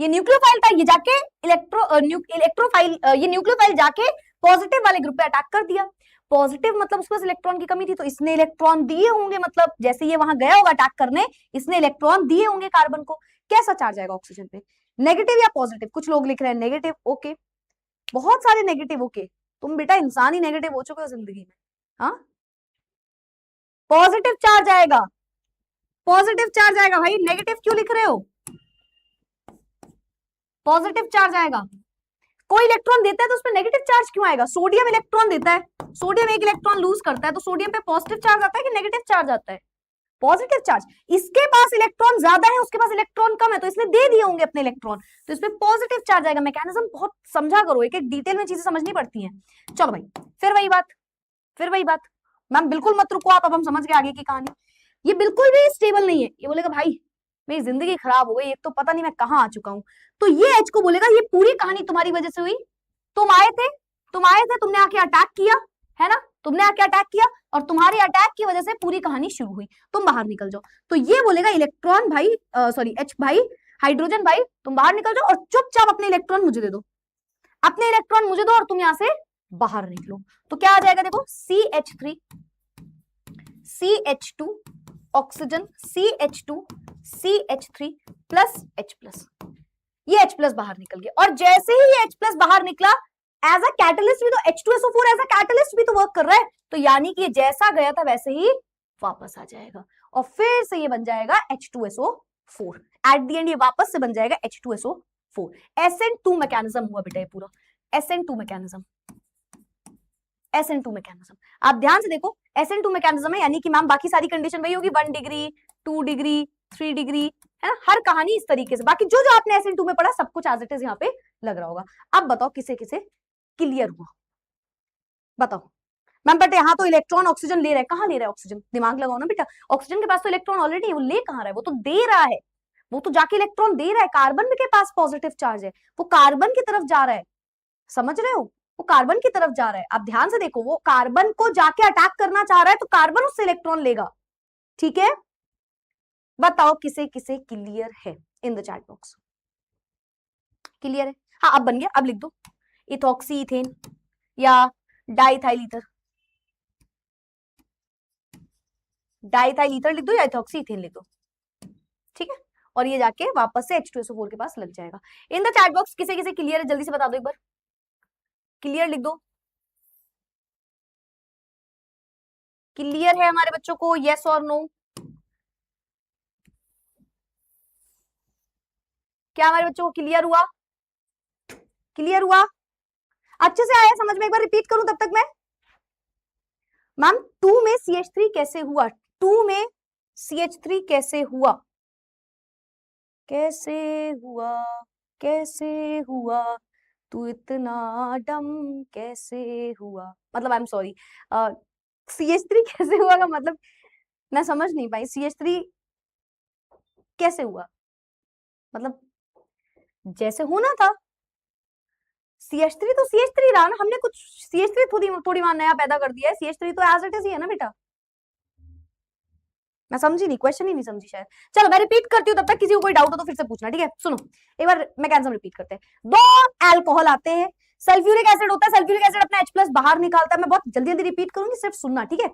ये न्यूक्लियोफाइल था, ये जाके इलेक्ट्रोफाइल, ये न्यूक्लियोफाइल जाके पॉजिटिव वाले ग्रुप पे अटैक कर दिया। पॉजिटिव मतलब उसके पास इलेक्ट्रॉन की कमी थी, तो इसने इलेक्ट्रॉन दिए होंगे, मतलब जैसे ये वहां गया होगा अटैक करने, इसने इलेक्ट्रॉन दिए होंगे कार्बन को। कैसा चार्ज आएगा ऑक्सीजन पे? नेगेटिव या पॉजिटिव? कुछ लोग लिख रहे हैं नेगेटिव, ओके, बहुत सारे नेगेटिव, ओके, तुम बेटा इंसान ही नेगेटिव हो चुके हो जिंदगी में। हाँ, पॉजिटिव चार्ज आएगा, पॉजिटिव चार्ज आएगा भाई, नेगेटिव क्यों लिख रहे हो? पॉजिटिव चार्ज आएगा। कोई इलेक्ट्रॉन देता है तो उसमें नेगेटिव चार्ज क्यों आएगा? सोडियम इलेक्ट्रॉन देता है, सोडियम एक इलेक्ट्रॉन लूज करता है, तो सोडियम पे पॉजिटिव चार्ज आता है कि नेगेटिव चार्ज आता है? Positive charge. इसके पास इलेक्ट्रॉन ज्यादा है, उसके पास इलेक्ट्रॉन कम है, तो इसने दे दिए होंगे अपने इलेक्ट्रॉन, तो इसमें पॉजिटिव चार्ज आएगा। मैकेनिज्म बहुत समझा करो, एक एक डिटेल में चीजें समझनी पड़ती हैं। चलो भाई, फिर वही बात, फिर वही बात, मैम बिल्कुल मत रुको आप, अब हम समझ गए आगे की कहानी। ये बिल्कुल भी स्टेबल नहीं है, ये बोलेगा भाई मेरी जिंदगी खराब हो गई, एक तो पता नहीं मैं कहाँ आ चुका हूं, तो ये एच को बोलेगा ये पूरी कहानी तुम्हारी वजह से हुई, तुम आए थे, तुम आए थे, तुमने आके अटैक किया, है ना, तुमने आके अटैक किया और तुम्हारे अटैक की वजह से पूरी कहानी शुरू हुई, तुम बाहर निकल जाओ। तो ये बोलेगा इलेक्ट्रॉन भाई, सॉरी एच भाई, हाइड्रोजन भाई तुम बाहर निकल जाओ और चुपचाप अपने इलेक्ट्रॉन मुझे दे दो, अपने इलेक्ट्रॉन मुझे दो और तुम यहां से बाहर निकलो। तो क्या आ जाएगा देखो, CH3 CH2 oxygen CH2 CH3 plus H+, ये H+ बाहर निकल गया। और जैसे ही ये H+ बाहर निकला, एज अ कैटलिस्ट भी तो H2SO4 एज अ कैटलिस्ट भी तो वर्क कर रहा है, तो यानी कि जैसा गया था वैसे ही वापस आ जाएगा और फिर से ये बन जाएगा H2SO4। एट द एंड ये वापस से बन जाएगा H2SO4। SN2 मैकेनिज्म हुआ बेटा ये पूरा, SN2 मैकेनिज्म, SN2 मैकेनिज्म। आप ध्यान से देखो, SN2 मैकेनिज्म है, यानी कि मैम बाकी सारी कंडीशन वही होगी, 1 डिग्री 2 डिग्री 3 डिग्री, है ना, हर कहानी इस तरीके से। बाकी जो जो आपने SN2 में पढ़ा सब कुछ एज इट इज यहाँ पे लग रहा होगा। अब बताओ किसे किसे क्लियर हुआ, बताओ मैम। बट यहाँ तो इलेक्ट्रॉन ऑक्सीजन ले रहा है, कहाँ ले रहा है ऑक्सीजन? दिमाग लगाओ ना बेटा, ऑक्सीजन के पास तो इलेक्ट्रॉन ऑलरेडी है, वो ले कहाँ रहा है? वो तो दे रहा है, वो तो जाके इलेक्ट्रॉन दे रहा है। कार्बन के पास पॉजिटिव चार्ज है, वो कार्बन की तरफ जा रहा है, समझ रहे हो, वो कार्बन की तरफ जा रहा है। आप ध्यान से देखो, वो कार्बन को जाके अटैक करना चाह रहा है, तो कार्बन उससे इलेक्ट्रॉन लेगा, ठीक है। बताओ किसे किसे क्लियर है इन द चैट बॉक्स? क्लियर है? हाँ अब बन गया, अब लिख दो इथॉक्सी इथेन या डाइथाइल ईथर, डाइथाइल ईथर लिख दो या इथॉक्सी इथेन लिख दो, ठीक है। और ये जाके वापस से H2SO4 के पास लग जाएगा। इन द चैट बॉक्स किसे किसे क्लियर है जल्दी से बता दो एक बार, क्लियर लिख दो, क्लियर है हमारे बच्चों को, यस और नो? क्या हमारे बच्चों को क्लियर हुआ? क्लियर हुआ? अच्छे से आया समझ में? एक बार रिपीट करूं तब तक मैं। मैम 2 में CH3 कैसे हुआ? 2 में CH3 कैसे हुआ? कैसे हुआ, कैसे हुआ, तू इतना डम कैसे हुआ, मतलब आई एम सॉरी, CH3 कैसे हुआ का मतलब मैं समझ नहीं पाई। CH3 कैसे हुआ मतलब जैसे होना था। CH3 तो CH3 रहा ना, हमने कुछ CH3 थोड़ी वहां नया पैदा कर दिया है। CH3 तो एज इट इज ही है ना बेटा। मैं समझी नहीं, क्वेश्चन ही नहीं समझी शायद। चलो मैं रिपीट करती हूँ, तब तक किसी को कोई डाउट हो तो फिर से पूछना, ठीक है। सुनो एक बार मैकेनिज्म रिपीट करते हैं। 2 अल्कोहल आते हैं, सल्फ्यूरिक एसिड होता है, सल्फ्यूरिक एसिड अपना H+ बाहर निकालता है। मैं बहुत जल्दी जल्दी रिपीट करूंगी, सिर्फ सुनना, ठीक है।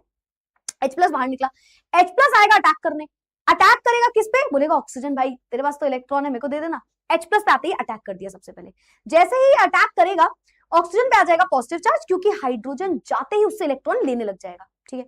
H+ बाहर निकला, H+ आएगा अटैक करने, अटैक करेगा किस पे? बोलेगा ऑक्सीजन भाई तेरे पास तो इलेक्ट्रॉन है, मेरे को दे देना। H+ पे आते ही अटैक कर दिया सबसे पहले। जैसे ही अटैक करेगा ऑक्सीजन पे आ जाएगा पॉजिटिव चार्ज, क्योंकि हाइड्रोजन जाते ही उससे इलेक्ट्रॉन लेने लग जाएगा, ठीक है।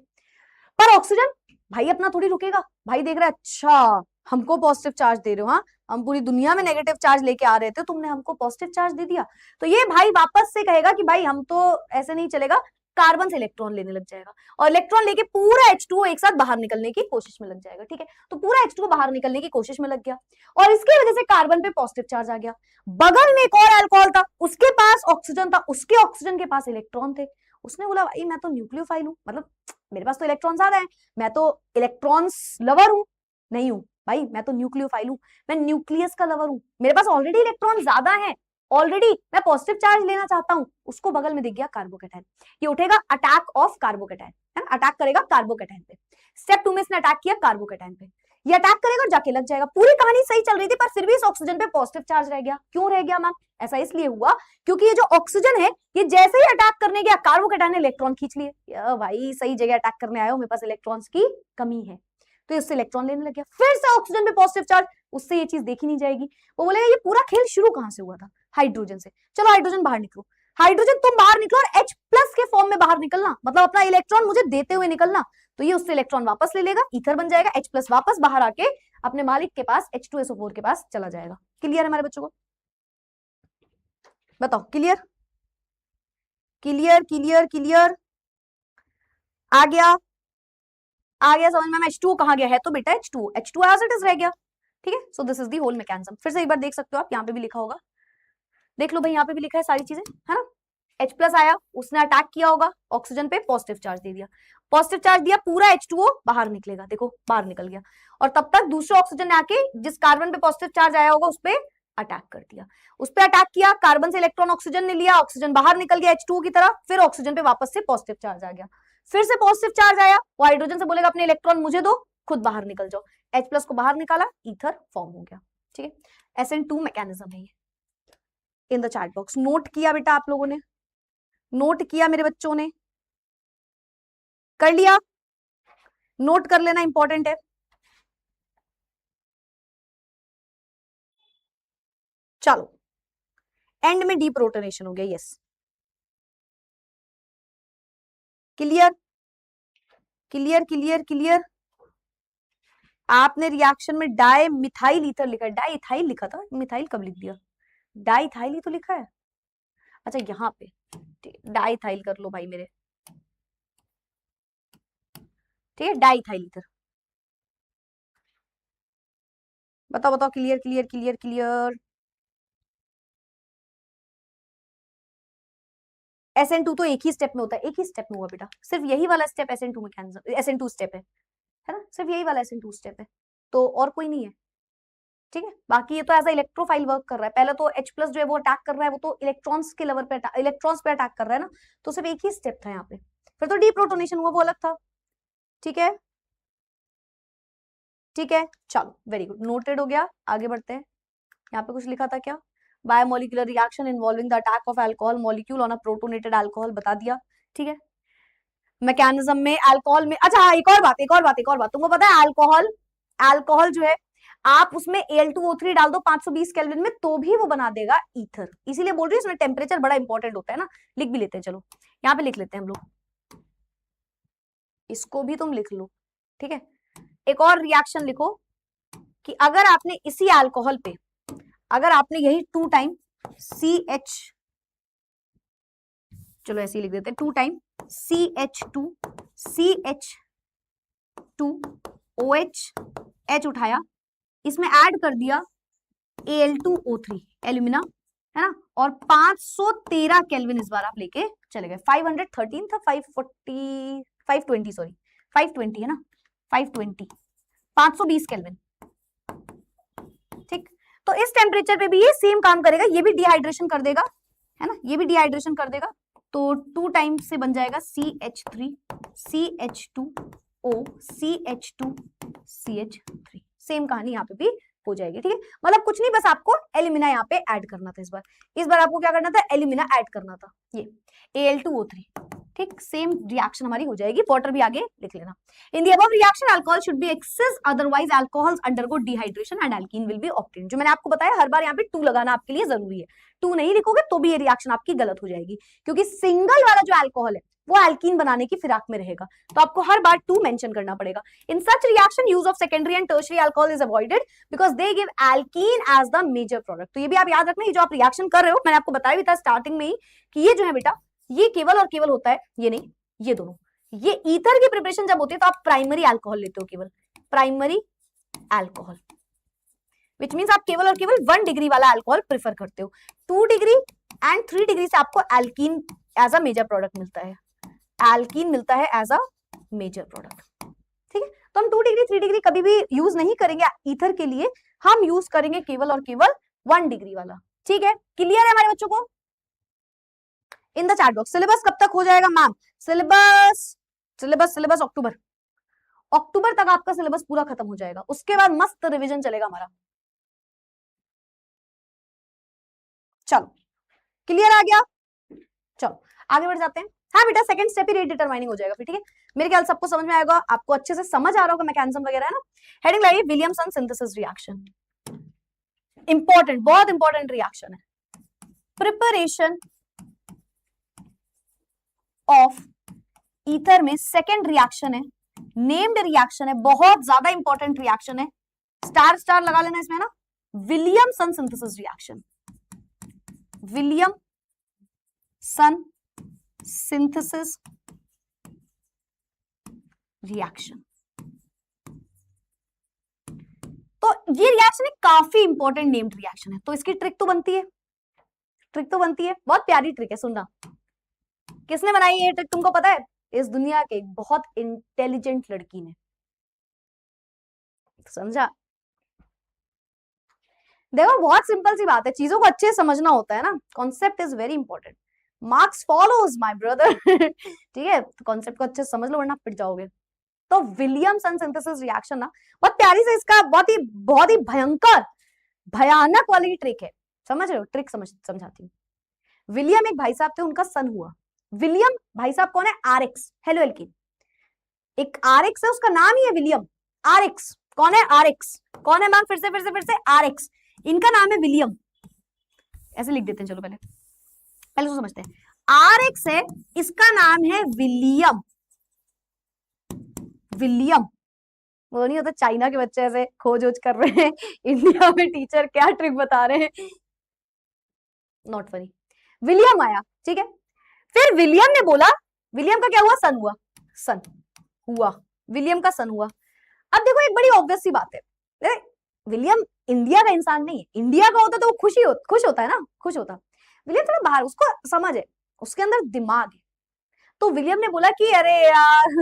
पर ऑक्सीजन भाई अपना थोड़ी रुकेगा, भाई देख रहा है अच्छा हमको पॉजिटिव चार्ज दे रहे हो, हाँ हम पूरी दुनिया में नेगेटिव चार्ज लेके आ रहे थे, तुमने हमको पॉजिटिव चार्ज दे दिया। तो ये भाई वापस से कहेगा कि भाई हम तो ऐसे नहीं चलेगा, कार्बन से इलेक्ट्रॉन लेने लग जाएगा और इलेक्ट्रॉन लेके पूरा H2O एक साथ बाहर निकलने की कोशिश में लग जाएगा, ठीक है। तो पूरा H2O बाहर निकलने की कोशिश में लग गया और इसकी वजह से कार्बन पे पॉजिटिव चार्ज आ गया। बगल में एक और अल्कोहल था, उसके पास ऑक्सीजन था, उसके ऑक्सीजन के पास इलेक्ट्रॉन थे। उसने बोला भाई मैं तो न्यूक्लियोफाइल हूँ, मतलब मेरे पास तो इलेक्ट्रॉन ज्यादा है, मैं तो इलेक्ट्रॉन्स लवर हूँ। नहीं हूँ भाई, मैं तो न्यूक्लियोफाइल हूँ, मैं न्यूक्लियस का लवर हूँ, मेरे पास ऑलरेडी इलेक्ट्रॉन ज्यादा है, ऑलरेडी मैं पॉजिटिव चार्ज लेना चाहता हूँ। उसको बगल में दिख गया कार्बोकेटाइन, ये उठेगा अटैक ऑफ कार्बोकेटाइन, है ना, अटैक करेगा कार्बोकेटाइन पे। स्टेप 2 में इसने अटैक किया कार्बोकेटाइन पे, ये अटैक करेगा और जाके लग जाएगा। पूरी कहानी सही चल रही थी पर फिर भी इस ऑक्सीजन पे पॉजिटिव चार्ज रह गया। क्यों रह गया मैम? ऐसा इसलिए हुआ क्योंकि ये जो ऑक्सीजन है ये जैसे ही अटैक करने गया कार्बोकेटाइन ने इलेक्ट्रॉन खींच लिए। भाई सही जगह अटैक करने आए हो, मेरे पास इलेक्ट्रॉन्स की कमी है, तो इससे इलेक्ट्रॉन लेने लग गया। फिर से ऑक्सीजन पे पॉजिटिव चार्ज, उससे ये चीज देखी नहीं जाएगी। वो बोलेगा ये पूरा खेल शुरू कहां से हुआ था? हाइड्रोजन से। चलो हाइड्रोजन बाहर निकलो, हाइड्रोजन तुम बाहर निकलो और H+ के फॉर्म में बाहर निकलना, मतलब अपना इलेक्ट्रॉन मुझे देते हुए निकलना। तो ये उससे इलेक्ट्रॉन वापस ले लेगा, ईथर बन जाएगा, H+ वापस बाहर आके अपने मालिक के पास H2SO4 के पास चला जाएगा। क्लियर है हमारे बच्चों को? बताओ क्लियर क्लियर क्लियर क्लियर? आ गया? आ गया समझ में? H2O कहां गया? है तो बेटा H2O, H2O as it is रह गया, ठीक है। So this is the whole mechanism. फिर से एक बार देख सकते हो आप, यहाँ पे भी लिखा होगा, देख लो भाई यहाँ पे भी लिखा है सारी चीजें, है ना। H+ आया, उसने अटैक किया होगा ऑक्सीजन पे, पॉजिटिव चार्ज दे दिया, पॉजिटिव चार्ज दिया, पूरा H2O बाहर निकलेगा, देखो बाहर निकल गया। और तब तक दूसरे ऑक्सीजन ने आके जिस कार्बन पे पॉजिटिव चार्ज आया होगा उस पर अटैक कर दिया, उस पर अटैक किया, कार्बन से इलेक्ट्रॉन ऑक्सीजन ने लिया, ऑक्सीजन बाहर निकल गया H2O की तरह, फिर ऑक्सीजन पे वापस से पॉजिटिव चार्ज आ गया, फिर से पॉजिटिव चार्ज आया, वो हाइड्रोजन से बोलेगा अपने इलेक्ट्रॉन मुझे दो, खुद बाहर निकल जाओ, H+ को बाहर निकाला, ईथर फॉर्म हो गया, ठीक है। SN2 मैकेनिज्म है ये। इन द चैट बॉक्स नोट किया बेटा आप लोगों ने? नोट किया मेरे बच्चों ने? कर लिया? नोट कर लेना, इंपॉर्टेंट है। चलो एंड में डीप्रोटोनेशन हो गया, yes. Clear clear clear clear? आपने रिएक्शन में डाई मिथाइल ईथर लिखा है, डाई इथाइल लिखा था, मिथाइल कब लिख दिया? डाई इथाइल ही तो लिखा है। अच्छा यहाँ पे डाई इथाइल कर लो भाई मेरे, ठीक है, डाई इथाइल ईथर। बताओ बताओ, clear clear clear clear? SN2 तो एक ही स्टेप में होता है, एक ही स्टेप में हुआ बेटा, सिर्फ यही वाला step SN2 mechanism, SN2 step है ना, सिर्फ यही वाला SN2 स्टेप है, तो और कोई नहीं है, ठीक है। बाकी ये तो एज इलेक्ट्रोफाइल वर्क कर रहा है। पहले तो H+ जो है वो अटैक कर रहा है, वो तो इलेक्ट्रॉन्स के लेवल पे इलेक्ट्रॉन्स पे अटैक कर रहा है ना, तो सिर्फ एक ही स्टेप था यहाँ पे, फिर तो डीप्रोटोनेशन हुआ, वो अलग था, ठीक है। ठीक है चलो वेरी गुड, नोटेड हो गया। आगे बढ़ते हैं, यहाँ पे कुछ लिखा था क्या? Biomolecular reaction involving the attack of alcohol molecule on a protonated alcohol बता दिया, ठीक है। मैकेनिज्म में अल्कोहल में, अच्छा हाँ, एक और बात तुमको पता है, अल्कोहल अल्कोहल जो है आप उसमें Al2O3 डाल दो 520 केल्विन में तो भी वो बना देगा ईथर, इसीलिए बोल रही हूँ इसमें टेम्परेचर बड़ा इंपॉर्टेंट होता है ना। लिख भी लेते हैं, चलो यहाँ पे लिख लेते हैं हम लोग, इसको भी तुम लिख लो, ठीक है। एक और रिएक्शन लिखो कि अगर आपने इसी अल्कोहल पे, अगर आपने यही 2 टाइम CH, चलो ऐसे ही लिख देते हैं 2 टाइम CH2 OH H उठाया, इसमें ऐड कर दिया Al2O3 एल्यूमिना, है ना, और 513 केल्विन इस बार आप लेके चले गए। 513 था, 540 520 सॉरी 520 है ना, 520 केल्विन, ठीक। तो इस टेम्परेचर पे भी ये सेम काम करेगा, ये भी डिहाइड्रेशन कर देगा, है ना, ये भी डिहाइड्रेशन कर देगा। तो 2 टाइम से बन जाएगा CH3 CH2O CH2 CH3, same कहानी यहाँ पे भी हो जाएगी, ठीक है। मतलब कुछ नहीं, बस आपको एल्यूमिना यहाँ पे ऐड करना था इस बार आपको क्या करना था, एल्यूमिना ऐड करना था, ये Al2O3, ठीक। सेम रिएक्शन हमारी हो जाएगी, वाटर भी आगे लिख लेना। In the above reaction alcohol should be excess, otherwise alcohols undergo dehydration and alkene will be obtained. जो मैंने आपको बताया हर बार यहाँ पे 2 लगाना आपके लिए जरूरी है, 2 नहीं लिखोगे तो भी ये रिएक्शन आपकी गलत हो जाएगी, क्योंकि सिंगल वाला जो अल्कोहल है वो अल्कीन बनाने की फिराक में रहेगा, तो आपको हर बार 2 मेंशन करना पड़ेगा। In such reaction use of secondary and tertiary alcohol is avoided because they give alkene as the major product. तो ये भी आप याद रखना, ये जो आप रिएक्शन कर रहे हो, मैंने आपको बताया भी था स्टार्टिंग में ही कि ये जो है बेटा, ये केवल और केवल होता है, ये नहीं, ये दोनों, ये ईथर की प्रिपरेशन जब होती है तो आप प्राइमरी अल्कोहल लेते हो, केवल प्राइमरी अल्कोहल, विच मींस आप केवल और केवल 1 डिग्री वाला अल्कोहल प्रेफर करते हो। 2 डिग्री एंड 3 डिग्री से आपको alkene as a major product मिलता है, अल्कीन मिलता है एज अ मेजर प्रोडक्ट, ठीक है। तो हम 2 डिग्री 3 डिग्री कभी भी यूज नहीं करेंगे ईथर के लिए, हम यूज करेंगे केवल और केवल 1 डिग्री वाला, ठीक है। क्लियर है हमारे बच्चों को? इन द चैट बॉक्स सिलेबस कब तक हो जाएगा मैम? सिलेबस अक्टूबर तक आपका सिलेबस पूरा खत्म हो जाएगा, उसके बाद मस्त रिवीजन चलेगा हमारा। चलो क्लियर आ गया, चलो आगे बढ़ जाते हैं। हाँ बेटा सेकंड स्टेप ही रेट डिटरमाइनिंग हो जाएगा फिर, ठीक है। मेरे ख्याल सबको समझ में आएगा, आपको अच्छे से समझ आ रहा होगा मैकेनिज्म वगैरह, है ना। हेडिंग लाइए विलियमसन सिंथेसिस रिएक्शन, इंपॉर्टेंट, बहुत इंपॉर्टेंट रिएक्शन है। प्रिपरेशन ऑफ ईथर में सेकेंड रिएक्शन है, नेम्ड रिएक्शन है, बहुत ज्यादा इंपॉर्टेंट रिएक्शन है, स्टार स्टार लगा लेना इसमें ना, Williamson synthesis reaction, Williamson synthesis reaction. तो ये रिएक्शन एक काफी इंपॉर्टेंट नेम्ड रिएक्शन है, तो इसकी ट्रिक तो बनती है, बहुत प्यारी ट्रिक है, सुनना। किसने बनाई ये ट्रिक तुमको पता है? इस दुनिया के एक बहुत इंटेलिजेंट लड़की ने, समझा? देखो बहुत सिंपल सी बात है, चीजों को अच्छे से समझना होता है ना, concept is very important, marks follows my brother, ठीक है। तो कॉन्सेप्ट को अच्छे से समझ लो वरना पिट जाओगे। तो विलियमसन सिंथेसिस रिएक्शन ना बहुत प्यारी से, इसका बहुत ही भयंकर भयानक वाली ट्रिक है, समझ रहे हो? ट्रिक समझाती हूँ। विलियम एक भाई साहब थे, उनका सन हुआ। विलियम भाई साहब कौन है? आरएक्स, हेलो एल्कीन, एक आरएक्स है, उसका नाम ही है विलियम। आरएक्स कौन है? आरएक्स कौन है मैम? फिर से आरएक्स, इनका नाम है विलियम, ऐसे लिख देते हैं। चलो पहले तो समझते हैं। आरएक्स है, इसका नाम है विलियम। वो नहीं होता चाइना के बच्चे ऐसे खोज कर रहे हैं इंडिया में टीचर क्या ट्रिक बता रहे हैं, नॉट फनी। विलियम आया, ठीक है। फिर विलियम ने बोला, विलियम का क्या हुआ? सन हुआ, विलियम का सन हुआ। अब देखो एक बड़ी ऑब्वियस सी बात है, विलियम इंडिया का इंसान नहीं है, इंडिया का होता तो वो खुश होता है ना, खुश होता। विलियम थोड़ा बाहर, उसको समझ है, उसके अंदर दिमाग है। तो विलियम ने बोला कि अरे यार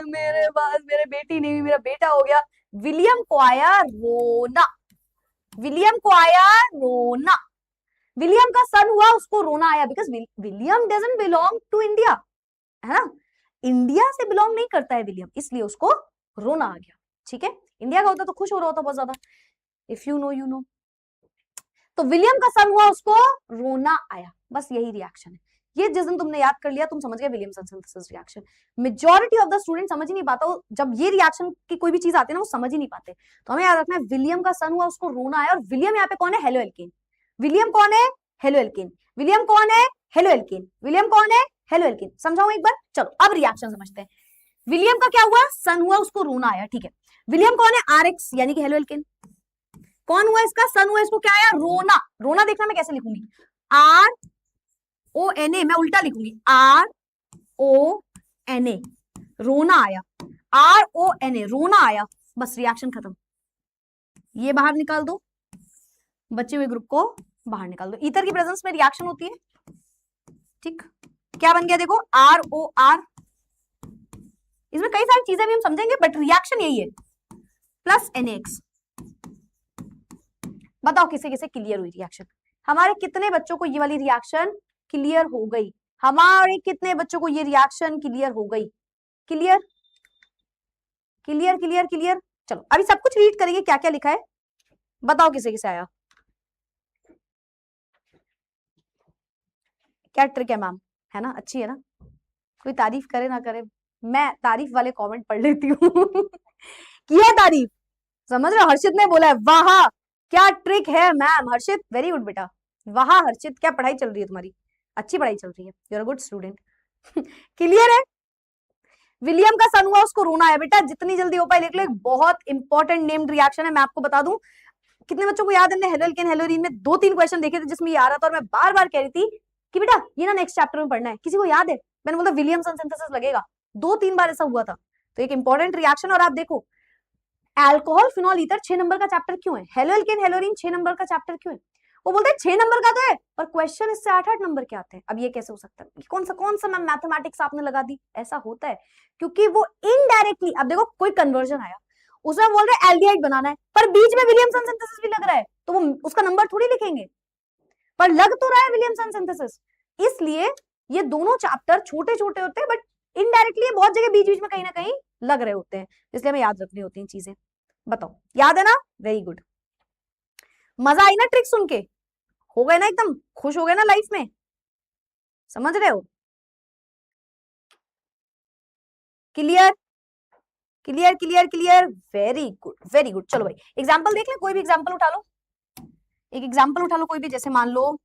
मेरे पास मेरे बेटी नहीं हुई, मेरा बेटा हो गया। विलियम को आया रोना, विलियम का सन हुआ, उसको रोना आया, because William doesn't belong to India, है ना, इंडिया से बिलोंग नहीं करता है विलियम, इसलिए उसको रोना आ गया, ठीक है। इंडिया का होता तो खुश हो रहा होता बहुत ज्यादा। If you know you know. तो विलियम का सन हुआ, उसको रोना आया, बस यही रिएक्शन है। ये जिस दिन तुमने याद कर लिया तुम समझ गए Williamson synthesis reaction. Majority of the student समझ ही नहीं पाता, जब ये रिएक्शन की कोई भी चीज आती है ना वो समझ ही नहीं पाते। तो हमें याद रखना है विलियम का सन हुआ, उसको रोना आया, और विलियम यहाँ पे कौन है? Halo alkane. विलियम कौन है? Halo alkane. विलियम कौन है? Halo alkane. विलियम कौन है? Halo alkane. समझाऊं एक बार? चलो अब रिएक्शन समझते हैं। विलियम का क्या हुआ? सन हुआ, उसको रोना आया, ठीक है। विलियम कौन है? आरएक्स यानी कि हेलो एल्केन। कौन हुआ इसका? सन हुआ, इसको क्या आया? रोना। रोना देखना मैं कैसे लिखूंगी, RONA, मैं उल्टा लिखूंगी, RONA, रोना आया, RONA, रोना आया, बस रिएक्शन खत्म। ये बाहर निकाल दो, बचे हुए ग्रुप को बाहर निकाल दो। ईथर की प्रेजेंस में रिएक्शन होती है, ठीक। क्या बन गया देखो, ROR। इसमें कई सारी चीजें भी हम समझेंगे, बट रिएक्शन यही है, प्लस NaX। बताओ किसे किसे क्लियर हुई रिएक्शन? हमारे कितने बच्चों को ये वाली रिएक्शन क्लियर हो गई? हमारे कितने बच्चों को ये रिएक्शन क्लियर हो गई? Clear clear clear clear. चलो अभी सब कुछ रीड करेंगे क्या क्या लिखा है, बताओ किसे किसे आया। क्या ट्रिक है मैम, है ना? अच्छी है ना? कोई तारीफ करे ना करे, मैं तारीफ वाले कमेंट पढ़ लेती हूँ। किया तारीफ, समझ रहे हो? हर्षित ने बोला है वाह क्या ट्रिक है मैम। हर्षित वेरी गुड बेटा, वाह हर्षित, क्या पढ़ाई चल रही है तुम्हारी? अच्छी पढ़ाई चल रही है, you are a good student. Clear है? विलियम का सन हुआ, उसको रोना है। बेटा जितनी जल्दी हो पाए लिख लो, एक बहुत इंपॉर्टेंट नेम्ड रिएक्शन है। मैं आपको बता दूं, कितने बच्चों को याद है, हमने हेलो एल्केन हेलोरीन में 2-3 क्वेश्चन देखे थे जिसमें ये आ रहा था, और मैं बार बार कह रही थी कि बेटा ये ना नेक्स्ट चैप्टर में पढ़ना है। किसी को याद है? मैंने बोला विलियमसन सिंथेसिस लगेगा, 2-3 बार ऐसा हुआ था। तो एक इंपॉर्टेंट रिएक्शन। और आप देखो अल्कोहल फिनॉल ईथर 6 नंबर का चैप्टर क्यों है? हेलो एल्केन हेलोरीन 6 नंबर का चैप्टर क्यों है? वो बोलते हैं 6 नंबर का तो है, पर क्वेश्चन इससे 8-8 नंबर के आते हैं। अब ये कैसे हो सकता है? कौन सा मैम मैथमेटिक्स आपने लगा दी? ऐसा होता है क्योंकि वो इनडायरेक्टली, अब देखो कोई कन्वर्जन आया, उसमें बोल रहे एल्डिहाइड बनाना है, पर बीच में विलियमसन सिंथेसिस भी लग रहा है, तो वो उसका नंबर थोड़ी लिखेंगे, पर लग तो रहा है विलियमसन सिंथेसिस। इसलिए ये दोनों चैप्टर छोटे छोटे होते हैं, बट इनडायरेक्टली बहुत जगह बीच बीच में कहीं ना कहीं लग रहे होते हैं, इसलिए हमें याद रखनी होती है चीजें। बताओ याद है ना? Very good. मजा आई ना ट्रिक सुन के? हो गए ना एकदम खुश हो गए ना लाइफ में? समझ रहे हो? Clear clear clear clear, very good very good. चलो भाई एग्जाम्पल देख ले, कोई भी एग्जाम्पल उठा लो, एक एग्जाम्पल उठा लो कोई भी। जैसे मान लो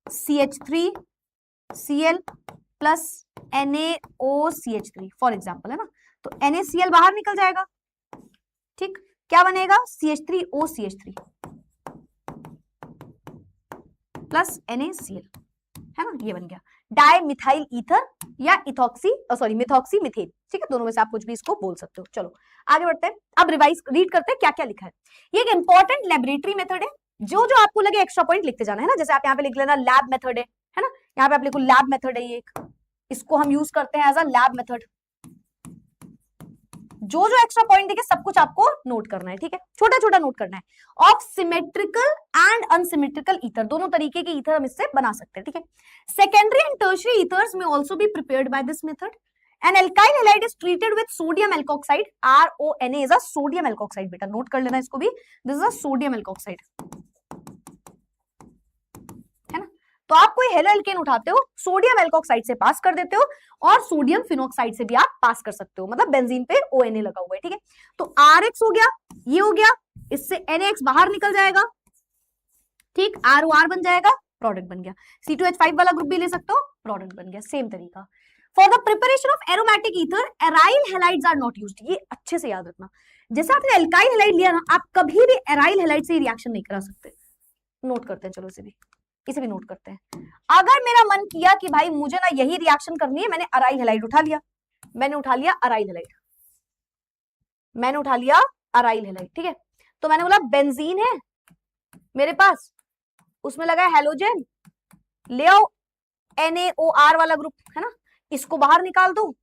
CH3Cl plus NaOCH3 for example, है ना? तो NaCl बाहर निकल जाएगा, ठीक। क्या बनेगा? CH3OCH3 प्लस NaCl, है ना? ये बन गया डाई मिथाइल ईथर या मिथॉक्सी मिथेन, ठीक है? दोनों में से आप कुछ भी इसको बोल सकते हो। चलो आगे बढ़ते हैं, अब रिवाइज रीड करते हैं क्या क्या लिखा है। ये एक इंपॉर्टेंट लेबोरेटरी मेथड है, जो जो आपको लगे एक्स्ट्रा पॉइंट लिखते जाना, है ना? जैसे आप यहाँ पे लिख लेना लैब मेथड है ना? यहाँ पे आप लिखो लैब मेथड है, ये एक, इसको हम यूज करते हैं एज अ लैब मेथड। जो जो एक्स्ट्रा पॉइंट देखे सब कुछ आपको नोट करना है, ठीक है? छोटा छोटा नोट करना है। Of symmetrical and unsymmetrical ether, दोनों तरीके के ईथर हम इससे बना सकते हैं, ठीक है? सेकेंडरी एंड टर्शियरी ईथर्स में also be prepared by this method. An alkyl halide is treated with sodium alkoxide, RONA is a sodium alkoxide, बेटा नोट कर लेना इसको भी, this is a sodium alkoxide, है ना? तो आप कोई हेलो एल्केन उठाते हो, सोडियम एल्कोक्साइड से पास कर देते हो, और सोडियम फिनोक्साइड से भी आप पास कर सकते हो, मतलब बेंजीन पे ONA लगा हुआ है, ठीक है? तो RX हो गया, ये हो गया, इससे NaX बाहर निकल जाएगा, ठीक। ROR बन जाएगा, प्रोडक्ट बन गया। C2H5 वाला ग्रुप भी ले सकते हो, प्रोडक्ट बन गया। सेम तरीका। For the preparation of aromatic ether aryl halides are not used, ये अच्छे से याद रखना। जैसे आपने एल्काइल हैलाइड लिया ना, आप कभी भी एराइल हैलाइड से रिएक्शन नहीं करा सकते। नोट करते हैं, चलो इसे भी नोट करते हैं। अगर मेरा मन किया कि भाई मुझे ना यही रिएक्शन करनी है, मैंने अराइल हैलाइड उठा लिया, मैंने उठा लिया अराइल हैलाइड, ठीक है? तो मैंने बोला बेंजीन है मेरे पास, उसमें लगा हैलोजन, ले आओ NaOR वाला ग्रुप, है ना? इसको बाहर निकाल दो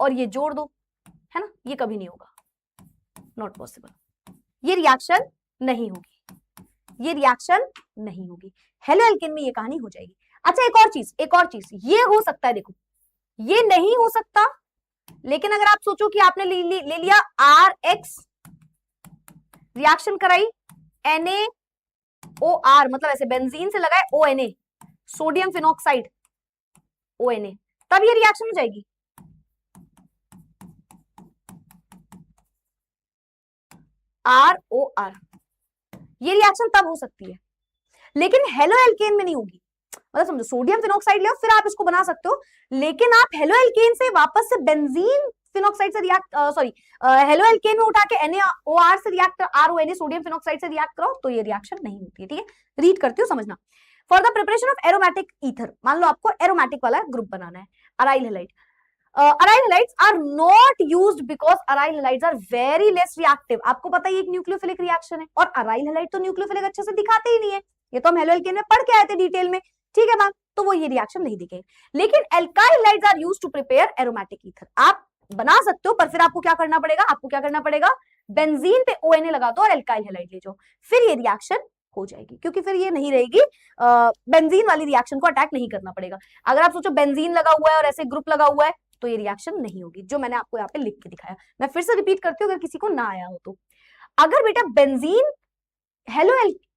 और ये जोड़ दो, है ना? ये कभी नहीं होगा, नॉट पॉसिबल। ये रिएक्शन नहीं होगी, हेलो एल्केन में ये कहानी हो जाएगी। अच्छा एक और चीज ये हो सकता है, देखो ये नहीं हो सकता, लेकिन अगर आप सोचो कि आपने ले लिया RX, रिएक्शन कराई ओ आर मतलब ऐसे बेंजीन से लगाए ONA, सोडियम फिनॉक्साइड ONA, तब ये रिएक्शन हो जाएगी। ROR, ये रिएक्शन तब हो सकती है, लेकिन हेलो एल्केन में नहीं होगी। मतलब समझो सोडियम फिनॉक्साइड ले फिर आप इसको बना सकते हो, लेकिन आप हेलो एल्केन से वापस से बेंजीन फिनॉक्साइड से रिएक्ट सॉरी हेलो एल्केन में उठा के NaOR से रिएक्ट RONA सोडियम फिनॉक्साइड से रिएक्ट करो तो ये रिएक्शन नहीं होती है। ठीक है, रीड करती हूँ, समझना। For the preparation of aromatic ether, मान लो आपको एरोमेटिक वाला ग्रुप बनाना है, aryl halide. Aryl halides are not used because aryl halides are very less reactive. आपको पता है ये एक न्यूक्लियोफिलिक रिएक्शन है, और अराइल हैलाइड तो न्यूक्लियोफिलिक अच्छे से दिखाते ही नहीं है, ये तो हम हेलो एल्केन में पढ़ के आए थे डिटेल में। ठीक है मैम, तो वो ये रिएक्शन नहीं दिखेगी, लेकिन alkyl halides are used to prepare aromatic ether. आप बना सकते हो, पर फिर आपको क्या करना पड़ेगा, आपको क्या करना पड़ेगा, बेंजीन पे ONA लगा दो और एल्काइल हैलाइड ले जाओ, फिर ये रिएक्शन हो जाएगी, क्योंकि फिर ये नहीं रहेगी, बेंजीन वाली रिएक्शन को अटैक नहीं करना पड़ेगा। अगर आप सोचो बेंजीन लगा हुआ है और ऐसे ग्रुप लगा हुआ है तो ये रिएक्शन नहीं होगी, जो मैंने आपको यहाँ पे लिख के दिखाया। मैं फिर से रिपीट करती हूँ अगर किसी को ना आया हो तो। अगर बेटा बेंजीन हेलो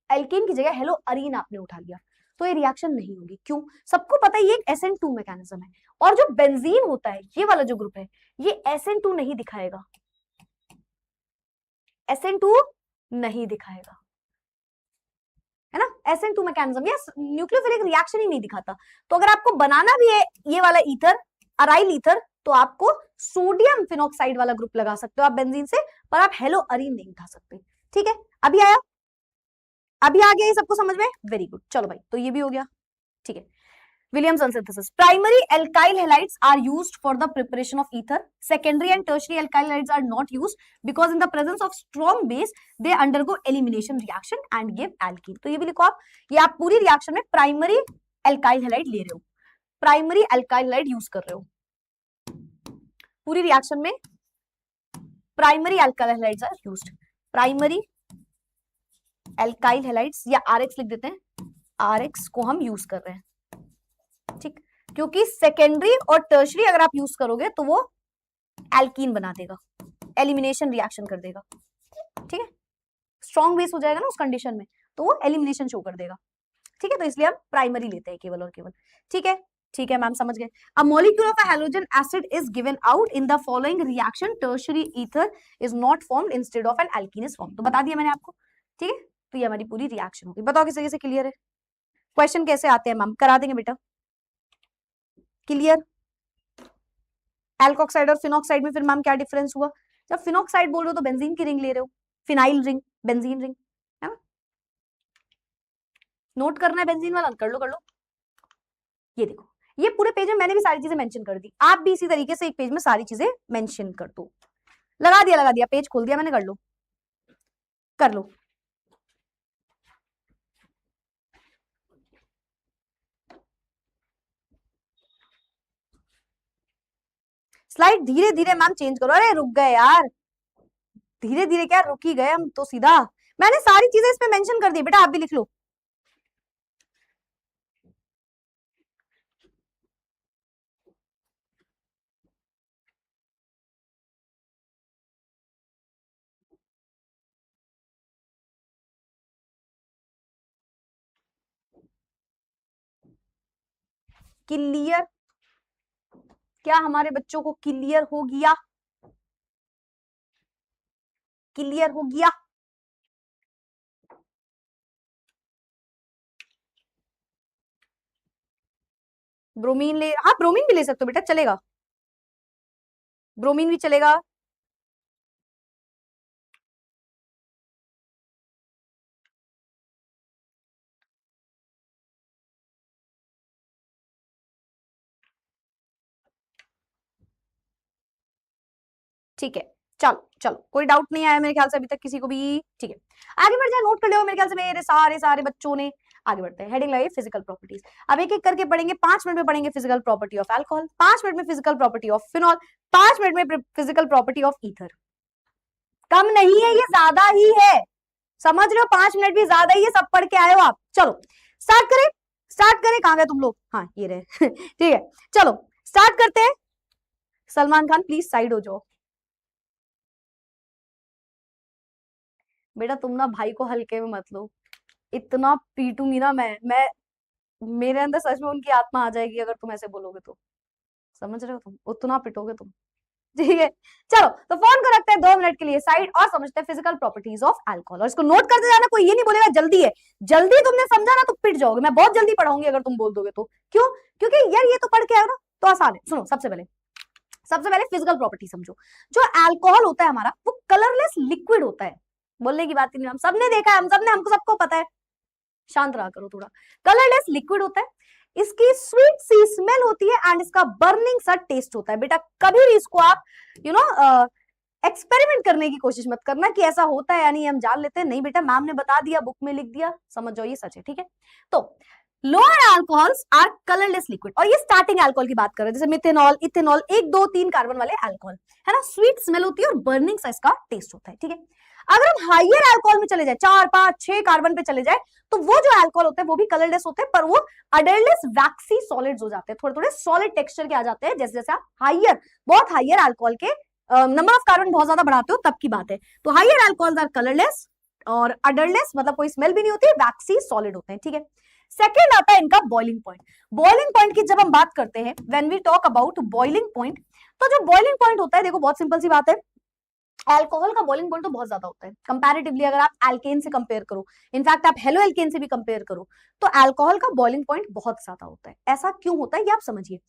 एल्केन की जगह हेलो अरीन आपने उठा लिया तो ये रिएक्शन नहीं होगी। क्यों? सबको पता है ये एक SN2 मैकेनिज्म है, और जो बेंजीन होता है ये वाला जो ग्रुप है ये SN2 नहीं दिखाएगा, SN2 नहीं दिखाएगा, है ना। SN2 मैकेनिज्म या न्यूक्लियोफिलिक रिएक्शन ही नहीं दिखाता। तो अगर आपको बनाना भी है ये वाला ईथर, अराइल ईथर, तो आपको सोडियम फिनॉक्साइड वाला ग्रुप लगा सकते हो आप बेंजीन से, पर आप हेलो अरीन नहीं उठा सकते। ठीक है, अभी आया, अभी आ गया ये सबको समझ में, वेरी गुड। चलो भाई, तो ये भी हो गया। ठीक है, Williamson synthesis. Primary alkyl halides are used for the preparation of ether. Secondary and tertiary alkyl halides are not used because in the presence of strong base they undergo elimination reaction and give alkene. तो ये भी लिखो आप, ये आप पूरी रिएक्शन में प्राइमरी alkyl halide ले रहे हो, प्राइमरी alkyl halide यूज कर रहे हो पूरी रिएक्शन में, primary alkyl halides are used, primary alkyl halides या RX लिख देते हैं, RX को हम यूज कर रहे हैं। ठीक, क्योंकि सेकेंडरी और टर्शरी अगर आप यूज करोगे तो वो एल्कीन बना देगा, एलिमिनेशन रिएक्शन कर देगा। ठीक है, स्ट्रॉन्ग बेस हो जाएगा ना उस कंडीशन में, तो वो एलिमिनेशन शो कर देगा। ठीक है, तो इसलिए हम प्राइमरी लेते हैं केवल और केवल। ठीक है, ठीक है मैम, समझ गए। A molecule of a halogen acid is given out in the following reaction, tertiary ether is not formed instead of N alkene is formed. तो बता दिया मैंने आपको। ठीक है, तो ये हमारी पूरी रिएक्शन होगी। बताओ किस तरीके से क्लियर है? क्वेश्चन कैसे आते हैं मैम, करा देंगे बेटा। क्लियर? एल्कोक्साइड और फिनॉक्साइड में फिर मैम क्या डिफरेंस हुआ? जब फिनॉक्साइड बोल रहे हो तो बेंजीन की रिंग ले रहे हो, फिनाइल रिंग, बेंजीन रिंग, है ना। नोट करना है बेंजीन वाला, कर लो कर लो। ये देखो, ये पूरे पेज में मैंने भी सारी चीजें मेंशन कर दी, आप भी इसी तरीके से एक पेज में सारी चीजें मेंशन कर दो। लगा दिया, पेज खोल दिया मैंने, कर लो कर लो। स्लाइड धीरे धीरे मैम चेंज करो। अरे रुक गए यार, धीरे धीरे क्या रुक ही गए हम तो, सीधा मैंने सारी चीजें इसमें मेंशन कर दी बेटा, आप भी लिख लो। क्लियर? क्या हमारे बच्चों को क्लियर हो गया? क्लियर हो गया? ब्रोमीन ले, हाँ ब्रोमीन भी ले सकते हो बेटा, चलेगा, ब्रोमीन भी चलेगा। ठीक है, चलो चलो, कोई डाउट नहीं आया मेरे ख्याल से अभी तक किसी को भी। ठीक है, आगे बढ़ जाए, नोट कर लो मेरे ख्याल से मेरे सारे सारे बच्चों ने। आगे बढ़ते हैं, हेडिंग लगे फिजिकल प्रॉपर्टीज। अब एक एक करके पढ़ेंगे, 5 मिनट में पढ़ेंगे physical property of alcohol, 5 minute में physical property of phenol, 5 minute में फिजिकल प्रॉपर्टी ऑफ ईथर। कम नहीं है ये, ज्यादा ही है, समझ रहे हो, 5 मिनट भी ज्यादा ही है, सब पढ़ के आए हो आप। चलो स्टार्ट करें, स्टार्ट करें, कहां गए तुम लोग? हाँ ये रहे ठीक है, चलो स्टार्ट करते हैं। सलमान खान प्लीज साइड हो जाओ बेटा, तुम ना भाई को हल्के में मत लो, इतना पीटूंगी ना मैं मेरे अंदर सच में उनकी आत्मा आ जाएगी अगर तुम ऐसे बोलोगे तो। समझ रहे हो तुम, उतना पिटोगे तुम। ठीक है, चलो तो फोन को रखते हैं 2 मिनट के लिए साइड और समझते हैं फिजिकल प्रॉपर्टीज ऑफ अल्कोहल। और इसको नोट करते जाना, कोई ये नहीं बोलेगा जल्दी है। जल्दी तुमने समझा ना तो पिट जाओगे, मैं बहुत जल्दी पढ़ाऊंगी अगर तुम बोल दोगे तो। क्यों? क्योंकि यार ये तो पढ़ के आए हो ना, तो आसान है। सुनो, सबसे पहले फिजिकल प्रॉपर्टी समझो। जो अल्कोहल होता है हमारा, वो कलरलेस लिक्विड होता है। बोलने की बात ही नहीं, हम सबने देखा है, हमको पता है। शांत रहा करो थोड़ा। कलरलेस लिक्विड होता है, इसकी स्वीट सी स्मेल होती है एंड इसका बर्निंग सा टेस्ट होता है। बेटा कभी भी इसको आप एक्सपेरिमेंट करने की कोशिश मत करना कि ऐसा होता है यानी हम जान लेते हैं। नहीं बेटा, मैम ने बता दिया, बुक में लिख दिया, समझ जाओ ये सच है। ठीक है, तो lower alcohols are colourless liquid. और ये स्टार्टिंग अल्कोहल की बात कर रहे हैं, जैसे मिथेनॉल, इथेनॉल, 1 2 3 कार्बन वाले अल्कोहल, है ना। स्वीट स्मेल होती है और बर्निंग सा इसका टेस्ट होता है। ठीक है, अगर हम हाइयर अल्कोहल में चले जाए, 4 5 6 कार्बन पे चले जाए, तो वो जो अल्कोहल होते हैं वो भी कलरलेस होते हैं, पर वो अडरलेस वैक्सी सॉलिड्स हो जाते हैं, थोड़े थोड़े सॉलिड टेक्सचर के आ जाते हैं। जैसे जैसे आप बहुत हाइयर अल्कोहल के नंबर ऑफ कार्बन बहुत ज्यादा बढ़ाते हो तब की बात है। तो हाइयर अल्कोहल्स आर कलरलेस और अडरलेस, मतलब कोई स्मेल भी नहीं होती, वैक्सी सॉलिड होते हैं। ठीक है, सेकेंड आता है इनका बॉइलिंग पॉइंट। बॉइलिंग पॉइंट की जब हम बात करते हैं, when we talk about boiling point, तो जो बॉइलिंग पॉइंट होता है, देखो बहुत सिंपल सी बात है, अल्कोहल का बॉइलिंग पॉइंट तो बहुत ज्यादा होता है कंपैरेटिवली। अगर आप एल्केन से कंपेयर करो, इनफैक्ट आप हेलो एल्केन से भी कंपेयर करो, तो अल्कोहल का बॉइलिंग पॉइंट बहुत ज्यादा होता है। ऐसा क्यों होता है ये आप समझिए।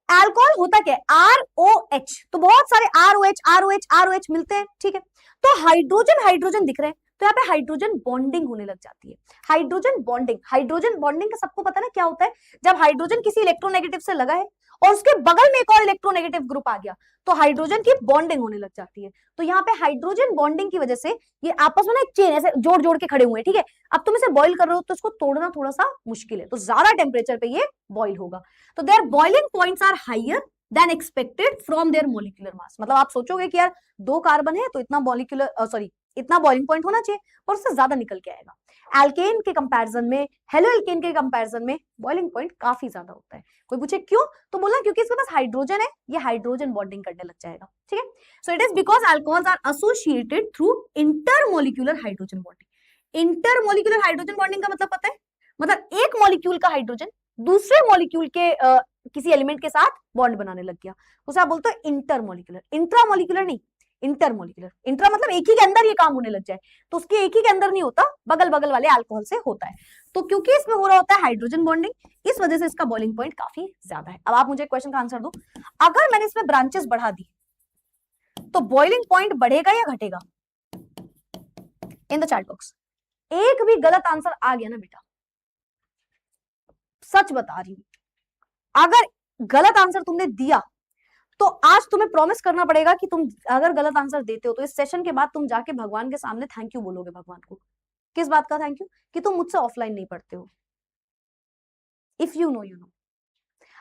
अल्कोहल होता क्या है? ROH, तो बहुत सारे ROH मिलते हैं। ठीक है, तो हाइड्रोजन दिख रहे हैं, तो यहाँ पे हाइड्रोजन बॉन्डिंग होने लग जाती है। हाइड्रोजन बॉन्डिंग का सबको पता है ना क्या होता है। जब हाइड्रोजन किसी इलेक्ट्रोनेगेटिव से लगा है और उसके बगल में एक और इलेक्ट्रोनेगेटिव ग्रुप आ गया, तो हाइड्रोजन की बॉन्डिंग होने लग जाती है। तो यहाँ पे हाइड्रोजन बॉन्डिंग की वजह से ये आपस में ना एक चेन ऐसे जोड़ जोड़ के खड़े हुए हैं। ठीक है, अब तुम इसे बॉईल कर रहे हो तो इसको तोड़ना थोड़ा सा मुश्किल है, तो ज्यादा टेम्परेचर पे ये बॉईल होगा। तो their boiling points are higher than expected from their molecular mass. मतलब आप सोचोगे कि यार 2 कार्बन है तो इतना बॉइलिंग पॉइंट होना चाहिए, और उससे ज्यादा निकल के आएगा। एल्केन के कंपैरिजन में, हेलो एल्केन के कंपैरिजन में बॉइलिंग पॉइंट काफी ज्यादा होता है। कोई पूछे क्यों, तो बोलना क्योंकि इसके पास हाइड्रोजन है, ये हाइड्रोजन बॉन्डिंग करने लग जाएगा। ठीक है, so it is because alcohols are associated through intermolecular hydrogen bonding. Intermolecular hydrogen bonding का मतलब पता है? मतलब एक मॉलिक्यूल का हाइड्रोजन दूसरे मॉलिक्यूल के किसी एलिमेंट के साथ बॉन्ड बनाने लग गया, उसे आप बोलते हो इंटरमोलिक्यूलर। इंट्रामोलिक्यूलर नहीं, इंटरमोलिक्यूलर। इंट्रा मतलब एक ही के अंदर ये काम होने लग जाए, तो उसके एक ही के अंदर नहीं होता, बगल बगल वाले अल्कोहल से होता है। तो क्योंकि इसमें हो रहा होता है हाइड्रोजन बॉन्डिंग, इस वजह से इसका बॉइलिंग पॉइंट काफी ज्यादा है। अब आप मुझे क्वेश्चन का आंसर दो, अगर मैंने इसमें ब्रांचेस बढ़ा दी तो बॉइलिंग पॉइंट बढ़ेगा या घटेगा? इन द चैट बॉक्स एक भी गलत आंसर आ गया ना बेटा, सच बता रही हूं, अगर गलत आंसर तुमने दिया तो आज तुम्हें प्रॉमिस करना पड़ेगा कि तुम अगर गलत आंसर देते हो तो इस सेशन के बाद तुम जाके भगवान के सामने थैंक यू बोलोगे भगवान को। किस बात का थैंक यू? कि तुम मुझसे ऑफलाइन नहीं पढ़ते हो। If you know you know.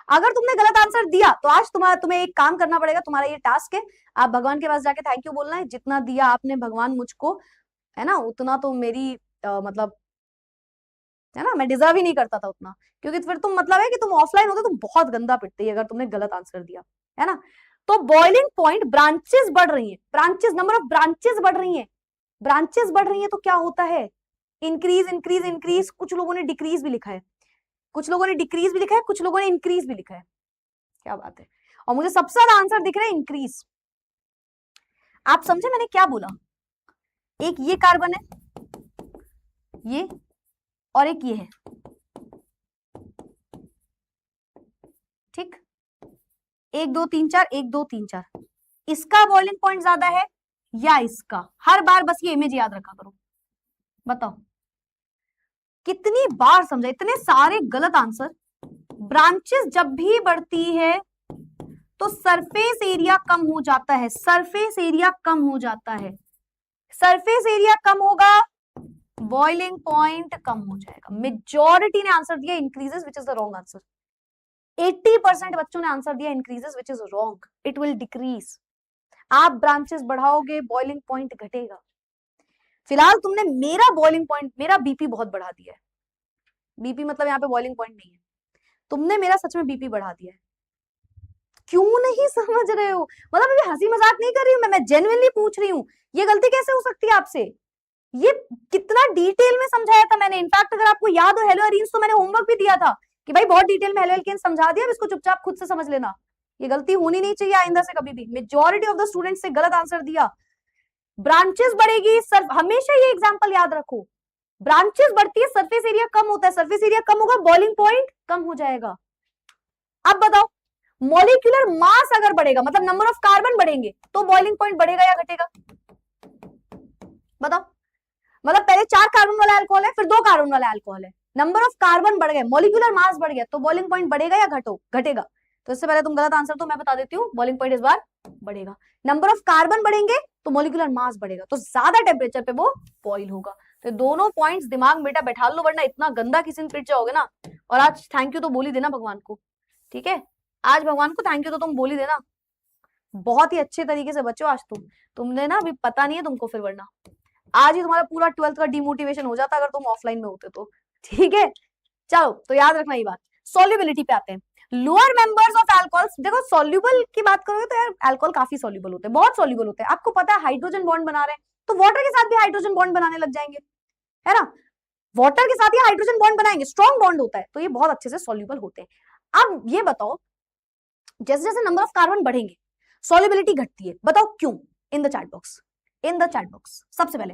अगर तुमने गलत आंसर दिया तो आज तुम्हें एक काम करना पड़ेगा, तुम्हारा ये टास्क है, आप भगवान के पास जाके थैंक यू बोलना है। जितना दिया आपने भगवान मुझको, है ना, उतना तो मेरी मतलब, है ना, मैं डिजर्व ही नहीं करता था उतना। क्योंकि फिर तुम मतलब है कि तुम ऑफलाइन होते तुम बहुत गंदा पिटते ही अगर तुमने गलत आंसर दिया, है ना। तो बॉइलिंग पॉइंट, ब्रांचेस बढ़ रही है, ब्रांचेस, नंबर ऑफ ब्रांचेस बढ़ रही है। ब्रांचेस बढ़ रही है तो क्या होता है? Increase increase increase. कुछ लोगों ने डिक्रीज भी लिखा है, कुछ लोगों ने डिक्रीज भी लिखा है, कुछ लोगों ने इंक्रीज भी लिखा है। क्या बात है। और मुझे सबसे ज्यादा आंसर दिख रहा है इंक्रीज। आप समझे मैंने क्या बोला? एक ये कार्बन है, ये, और एक ये है, ठीक, 1 2 3 4, 1 2 3 4। इसका बॉइलिंग पॉइंट ज्यादा है या इसका? हर बार बस ये इमेज याद रखा करो। बताओ कितनी बार समझा, इतने सारे गलत आंसर। ब्रांचेस जब भी बढ़ती है तो सरफेस एरिया कम हो जाता है, सरफेस एरिया कम हो जाता है। सरफेस एरिया कम होगा, बॉइलिंग पॉइंट कम हो जाएगा। मेजॉरिटी ने आंसर दिया increases, which is the wrong answer. 80% बच्चों ने आंसर दिया increases, which is wrong, it will decrease. आप ब्रांचेस बढ़ाओगे बॉइलिंग पॉइंट घटेगा। फिलहाल तुमने मेरा बॉइलिंग पॉइंट, मेरा बीपी बहुत बढ़ा दिया है। बीपी मतलब यहाँ पे बॉइलिंग पॉइंट नहीं है, तुमने मेरा सच में बीपी बढ़ा दिया है। क्यों नहीं समझ रहे हो? मतलब अभी हंसी मजाक नहीं कर रही हूं मैं जेन्युइनली पूछ रही हूँ, ये गलती कैसे हो सकती है आपसे? ये कितना डिटेल में समझाया था मैंने। इनफैक्ट अगर आपको याद हो हेलो अरेंज तो मैंने होमवर्क भी दिया था कि भाई बहुत डिटेल में हेलो एल्केन समझा दिया, अब इसको चुपचाप खुद से समझ लेना। ये गलती होनी नहीं चाहिए आइंदा से कभी भी। मेजॉरिटी ऑफ द स्टूडेंट्स से गलत आंसर दिया। ब्रांचेस बढ़ेगी सर, हमेशा ये एग्जांपल याद रखो, ब्रांचेस बढ़ती है सरफेस एरिया कम होता है, सरफेस एरिया कम होगा बॉइलिंग पॉइंट कम हो जाएगा। अब बताओ मॉलिक्यूलर मास अगर बढ़ेगा मतलब नंबर ऑफ कार्बन बढ़ेंगे तो बॉइलिंग पॉइंट बढ़ेगा या घटेगा? बताओ, मतलब पहले 4 कार्बन वाला अल्कोहल है फिर 2 कार्बन वाला अल्कोहल है, नंबर ऑफ कार्बन बढ़ गए, मॉलिक्यूलर मास बढ़ गया, तो बॉइलिंग पॉइंट बढ़ेगा या घटेगा? तो इससे पहले तुम गलत आंसर तो मैं बता देती हूँ, बॉइलिंग पॉइंट इस बार बढ़ेगा। नंबर ऑफ कार्बन बढ़ेंगे तो मॉलिक्यूलर मास बढ़ेगा, तो ज्यादा टेम्परेचर पे वो बॉइल होगा। तो दोनों पॉइंट्स दिमाग में बेटा बैठा लो, वरना इतना गंदा किसी दिन पिट जाओगे ना। और आज थैंक यू तो बोल ही देना भगवान को, ठीक है? आज भगवान को थैंक यू तो तुम बोल ही देना। बहुत ही अच्छे तरीके से बच्चों आज तुमने ना अभी पता नहीं है तुमको, फिर वरना आज ही तुम्हारा पूरा 12th का डिमोटिवेशन हो जाता अगर तुम ऑफलाइन में होते तो, ठीक है? चलो तो याद रखना ये बात। सॉल्युबिलिटी पे आते हैं। लोअर मेंबर्स ऑफ अल्कोहल्स, देखो सॉल्युबल की बात करोगे तो यार अल्कोहल काफी सॉल्युबल होते हैं, बहुत सॉल्युबल होते हैं। आपको पता है हाइड्रोजन बॉन्ड बना रहे हैं तो वाटर के साथ भी हाइड्रोजन बॉन्ड बनाने लग जाएंगे, है ना? वाटर के साथ ही हाइड्रोजन बॉन्ड बनाएंगे, स्ट्रॉन्ग बॉन्ड होता है, तो ये बहुत अच्छे से सॉल्युबल होते हैं। अब ये बताओ जैसे जैसे नंबर ऑफ कार्बन बढ़ेंगे सॉल्युबिलिटी घटती है, बताओ क्यों? इन the chat box, in the chat box. सबसे पहले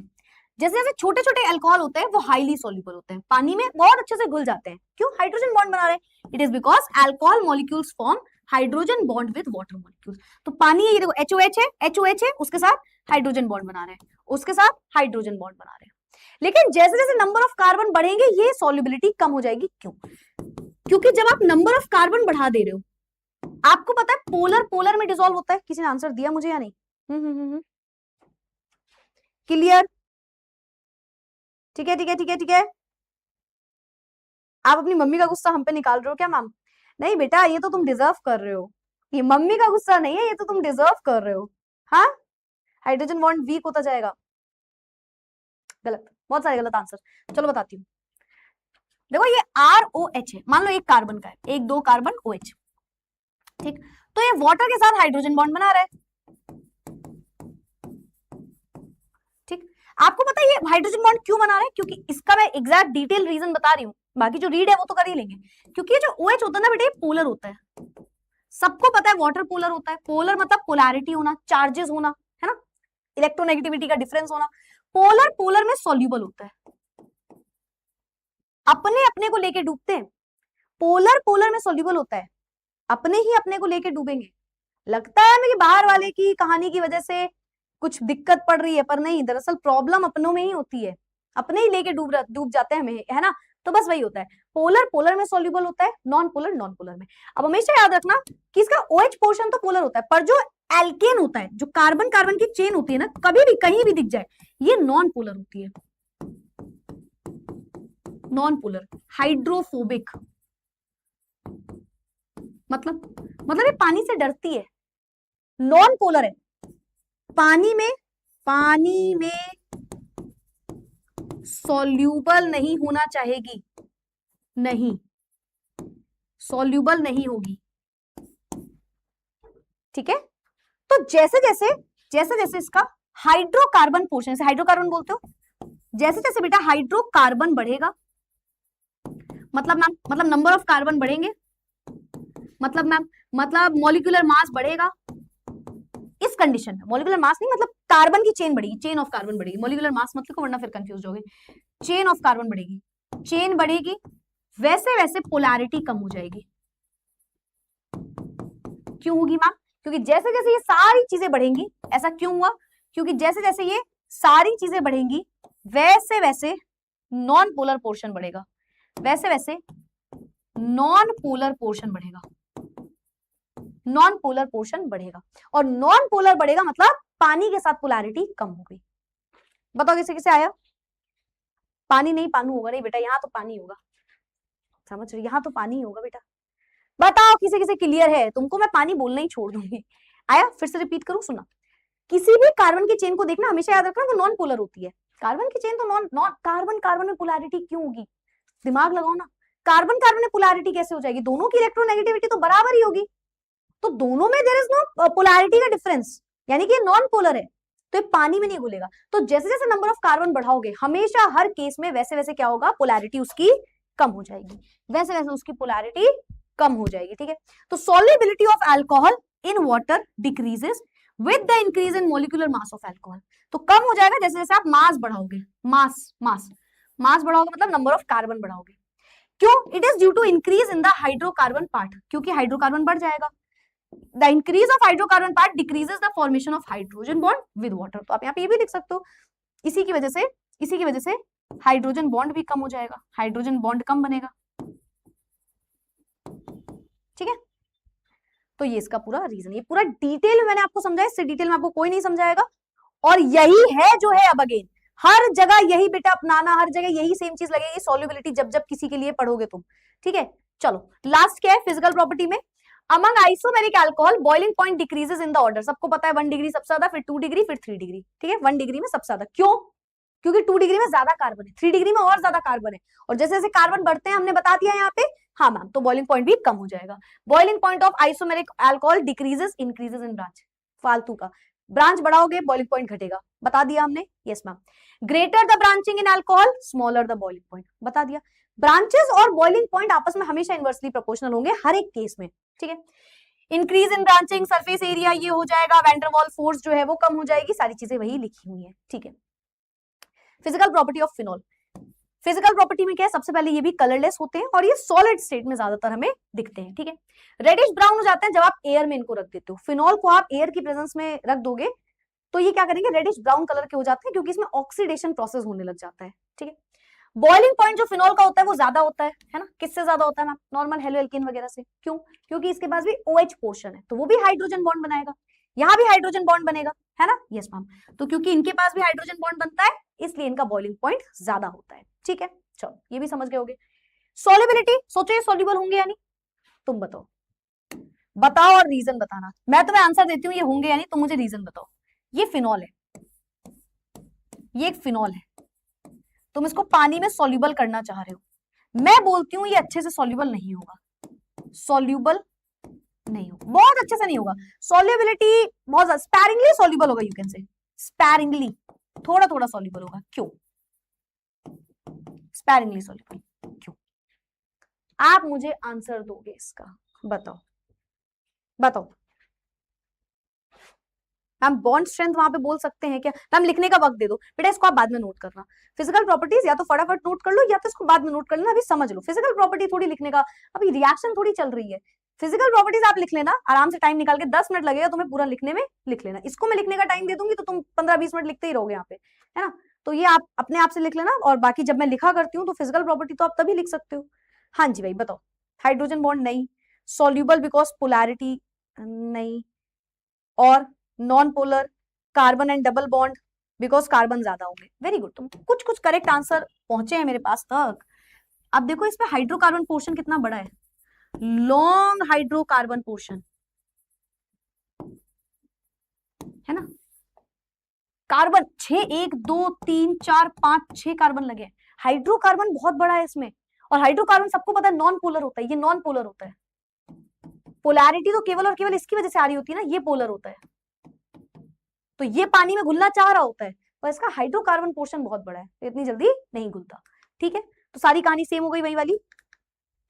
जैसे जैसे छोटे छोटे अल्कोहल होते हैं वो हाईली सॉल्युबल होते हैं, पानी में बहुत अच्छे से घुल जाते हैं। क्यों? हाइड्रोजन बॉन्ड बना रहे हैं। It is because alcohol molecules form hydrogen bond with water molecules. तो पानी ये देखो HOH है, HOH है, उसके साथ हाइड्रोजन बॉन्ड बना रहे हैं, उसके साथ हाइड्रोजन बॉन्ड बना रहे हैं। लेकिन जैसे जैसे नंबर ऑफ कार्बन बढ़ेंगे ये सॉल्युबिलिटी कम हो जाएगी। क्यों? क्योंकि जब आप नंबर ऑफ कार्बन बढ़ा दे रहे हो, आपको पता है पोलर पोलर में डिसॉल्व होता है। किसी ने आंसर दिया मुझे या नहीं? क्लियर? ठीक है, ठीक है, ठीक है, ठीक है। आप अपनी मम्मी का गुस्सा हम पे निकाल रहे हो क्या मैम? नहीं बेटा, ये तो तुम डिजर्व कर रहे हो, ये मम्मी का गुस्सा नहीं है, ये तो तुम डिजर्व कर रहे हो। हाँ, हाइड्रोजन बॉन्ड वीक होता जाएगा। गलत, बहुत सारे गलत आंसर। चलो बताती हूँ। देखो ये ROH है, मान लो एक कार्बन का है, 1 2 कार्बन OH, ठीक? तो ये वाटर के साथ हाइड्रोजन बॉन्ड बना रहा है, ठीक? आपको पता है ये हाइड्रोजन बॉन्ड क्यों बना रहा है? क्योंकि इसका मैं एग्जैक्ट डिटेल रीजन बता रही हूँ, बाकी जो रीड है वो तो कर ही लेंगे। क्योंकि ये जो OH होता है ना बेटा, ये पोलर होता है। सबको पता है वाटर पोलर होता है। पोलर मतलब पोलैरिटी होना, चार्जेस होना, है ना? इलेक्ट्रोनेगेटिविटी का डिफरेंस होना। पोलर पोलर में सॉल्युबल होता है, अपने अपने को लेके डूबते हैं। पोलर पोलर में सॉल्युबल होता है, अपने ही अपने को लेके डूबेंगे। लगता है हमें कि बाहर वाले की कहानी की वजह से कुछ दिक्कत पड़ रही है, पर नहीं, दरअसल प्रॉब्लम अपनों में ही होती है, अपने ही लेके डूब जाते हैं हमें, है ना? तो बस वही होता है, पोलर पोलर में सॉल्युबल होता है, नॉन पोलर नॉन पोलर में। अब हमेशा याद रखना कि इसका OH पोर्शन तो पोलर होता है, पर जो एल्केन होता है, जो कार्बन कार्बन की चेन होती है ना, कभी भी कहीं भी दिख जाए, ये नॉन पोलर होती है। नॉन पोलर, हाइड्रोफोबिक, मतलब ये पानी से डरती है। नॉन पोलर है, पानी में सॉल्यूबल नहीं होना चाहेगी, नहीं सॉल्यूबल नहीं होगी, ठीक है? तो जैसे जैसे इसका हाइड्रोकार्बन पोर्शन, हाइड्रोकार्बन बोलते हो, जैसे जैसे बेटा हाइड्रोकार्बन बढ़ेगा, मतलब नंबर ऑफ कार्बन बढ़ेंगे, मतलब मॉलिक्यूलर मास बढ़ेगा। इस कंडीशन में मॉलिक्यूलर मास नहीं, मतलब कार्बन की चेन बढ़ेगी, चेन ऑफ कार्बन बढ़ेगी। मॉलिक्यूलर मास मत लिखो वरना फिर कंफ्यूज होगे। चेन ऑफ कार्बन बढ़ेगी, चेन बढ़ेगी, वैसे वैसे पोलैरिटी कम हो जाएगी। क्यों होगी मैम? क्योंकि जैसे जैसे ये सारी चीजें बढ़ेंगी, ऐसा क्यों हुआ? क्योंकि जैसे जैसे ये सारी चीजें बढ़ेंगी वैसे वैसे नॉन पोलर पोर्शन बढ़ेगा, वैसे वैसे नॉन पोलर पोर्शन बढ़ेगा, नॉन पोलर पोर्शन बढ़ेगा। और नॉन पोलर बढ़ेगा मतलब पानी के साथ पोलैरिटी कम हो गई। बताओ किसे किसे आया? पानी नहीं पानी होगा, नहीं बेटा यहाँ तो पानी होगा, समझ रहे? यहाँ तो पानी होगा बेटा। बताओ किसे किसे क्लियर है? तुमको मैं पानी बोलना ही छोड़ दूंगी। आया? फिर से रिपीट करूं, सुना। किसी भी कार्बन की चेन को देखना, हमेशा याद रखना वो नॉन पोलर होती है। कार्बन की चेन तो नॉन कार्बन कार्बन में पोलैरिटी क्यों होगी? दिमाग लगाओ ना, कार्बन कार्बन में पोलैरिटी कैसे हो जाएगी? दोनों की इलेक्ट्रोनेगेटिविटी तो बराबर ही होगी, तो दोनों में देयर इज नो पोलैरिटी का डिफरेंस, यानी कि नॉन पोलर है, तो ये पानी में नहीं घुलेगा। तो जैसे जैसे नंबर ऑफ कार्बन बढ़ाओगे हमेशा हर केस में वैसे वैसे क्या होगा, पोलैरिटी उसकी कम हो जाएगी, वैसे वैसे उसकी पोलैरिटी कम हो जाएगी, ठीक है। तो solubility of alcohol in water decreases with the increase in molecular mass of alcohol. तो कम हो जाएगा जैसे जैसे आप मास बढ़ाओगे, मास बढ़ाओगे मतलब नंबर ऑफ कार्बन बढ़ाओगे। क्यों? It is due to increase in the hydrocarbon part, क्योंकि हाइड्रोकार्बन बढ़ जाएगा। The increase of hydrocarbon part decreases the formation of hydrogen bond with water. तो आप यहाँ पे ये भी लिख सकते हो, इसी की वजह से हाइड्रोजन बॉन्ड भी कम हो जाएगा, हाइड्रोजन बॉन्ड कम बनेगा, ठीक है। तो ये इसका पूरा रीजन, ये पूरा डिटेल में मैंने आपको समझाया, इससे डिटेल में आपको कोई नहीं समझाएगा। और यही है जो है, अब अगेन हर जगह यही बेटा अपनाना, हर जगह यही सेम चीज लगेगी, सॉल्युबिलिटी जब जब किसी के लिए पढ़ोगे तुम, ठीक है। चलो लास्ट क्या है फिजिकल प्रॉपर्टी में, among isomeric alcohol boiling point decreases in the order. सबको पता है 1 डिग्री सबसे ज्यादा, फिर 2 डिग्री, फिर 3 डिग्री, ठीक है। 1 डिग्री में सबसे ज्यादा, क्यों? क्योंकि 2 डिग्री में ज्यादा कार्बन है, 3 डिग्री में और ज्यादा कार्बन है, और जैसे जैसे कार्बन बढ़ते हैं हमने बता दिया यहाँ पे, हाँ मैम, तो बॉइलिंग पॉइंट भी कम हो जाएगा। Boiling point of isomeric alcohol decreases increases in branch, फालतू का, ब्रांच बढ़ाओगे बॉइलिंग पॉइंट घटेगा, बता दिया हमने, yes ma'am. Greater the branching in alcohol smaller the boiling point, बता दिया। ब्रांचेस और बॉइलिंग पॉइंट आपस में हमेशा इनवर्सली प्रोपोर्शनल होंगे हर एक केस में, ठीक है। Increase in branching, surface area ये हो जाएगा, वैंडरवाल फोर्स जो है वो कम हो जाएगी, सारी चीजें वही लिखी हुई है, ठीक है। Physical property of phenol, physical property में क्या है, सबसे पहले ये भी कलरलेस होते हैं और ये सॉलिड स्टेट में ज्यादातर हमें दिखते हैं, ठीक है। रेडिश ब्राउन हो जाते हैं जब आप एयर में इनको रख देते हो, फिनॉल को आप एयर की प्रेजेंस में रख दोगे तो ये क्या करेंगे, रेडिश ब्राउन कलर के हो जाते हैं, क्योंकि इसमें ऑक्सीडेशन प्रोसेस होने लग जाता है, ठीक है। बॉइलिंग पॉइंट जो फिनॉल का होता है वो ज्यादा होता है ना, किससे ज्यादा होता है मैम, नॉर्मल हेलोएल्केन वगैरह से। क्यों? क्योंकि इसके पास भी OH पोर्शन है, तो वो भी हाइड्रोजन बॉन्ड बनाएगा, यहाँ भी हाइड्रोजन बॉन्ड बनेगा, है ना, यस मैम। तो क्योंकि इनके पास भी हाइड्रोजन बॉन्ड बनता है इसलिए इनका बॉइलिंग पॉइंट ज्यादा होता है, ठीक है। चलो ये भी समझ गए होगे। सॉल्युबिलिटी, सोचो ये सॉल्युबल होंगे या नहीं, तुम बताओ और रीजन बताना। मैं तुम्हें आंसर देती हूँ ये होंगे या नहीं, तुम मुझे रीजन बताओ। ये फिनॉल है, ये एक फिनॉल है, तुम इसको पानी में सॉल्युबल करना चाह रहे हो, मैं बोलती हूँ ये अच्छे से सॉल्युबल नहीं होगा, सॉल्युबल नहीं होगा, बहुत अच्छे से नहीं होगा। सॉल्युबिलिटी बहुत स्पैरिंगली सॉल्युबल होगा, यू कैन से स्पैरिंगली, थोड़ा थोड़ा सॉल्युबल होगा। क्यों स्पैरिंगली सॉल्युबल, क्यों? आप मुझे आंसर दोगे इसका, बताओ बताओ। मैम बॉन्ड स्ट्रेंथ वहां पे बोल सकते हैं क्या मैम, लिखने का वक्त दे दो बेटा, इसको आप बाद में नोट करना। फिजिकल प्रॉपर्टीज या तो फटाफट नोट कर लो या तो इसको बाद में नोट कर लेना, अभी समझ लो। फिजिकल प्रॉपर्टी थोड़ी लिखने का, अभी रिएक्शन थोड़ी चल रही है। फिजिकल प्रॉपर्टीज आप लिख लेना आराम से, टाइम निकाल के, 10 मिनट लगेगा तुम्हें पूरा लिखने में, लिख लेना। इसको मैं लिखने का टाइम दे दूंगी तो तुम 15-20 मिनट लिखते ही रहोगे यहाँ पे, है ना। तो ये आप अपने आप से लिख लेना, और बाकी जब मैं लिखा करती हूँ तो फिजिकल प्रॉपर्टी तो आप तभी लिख सकते हो। हाँ जी भाई बताओ। हाइड्रोजन बॉन्ड नहीं, सॉल्यूबल बिकॉज पोलैरिटी नहीं, और non polar, carbon and double bond because carbon ज्यादा होंगे। वेरी गुड, तुम कुछ कुछ करेक्ट आंसर पहुंचे हैं मेरे पास तक। अब देखो इसमें हाइड्रोकार्बन पोर्शन कितना बड़ा है, लॉन्ग हाइड्रोकार्बन पोर्शन है ना। कार्बन 6, 1 2 3 4 5 6 कार्बन लगे, हाइड्रोकार्बन बहुत बड़ा है इसमें। और हाइड्रोकार्बन सबको पता है नॉन पोलर होता है, ये नॉन पोलर होता है। पोलैरिटी तो केवल और केवल इसकी वजह से आ रही होती है ना, ये पोलर होता है, तो ये पानी में घुलना चाह रहा होता है, और इसका हाइड्रोकार्बन पोर्शन बहुत बड़ा है, तो इतनी जल्दी नहीं घुलता, ठीक है। तो सारी कहानी सेम हो गई वही वाली,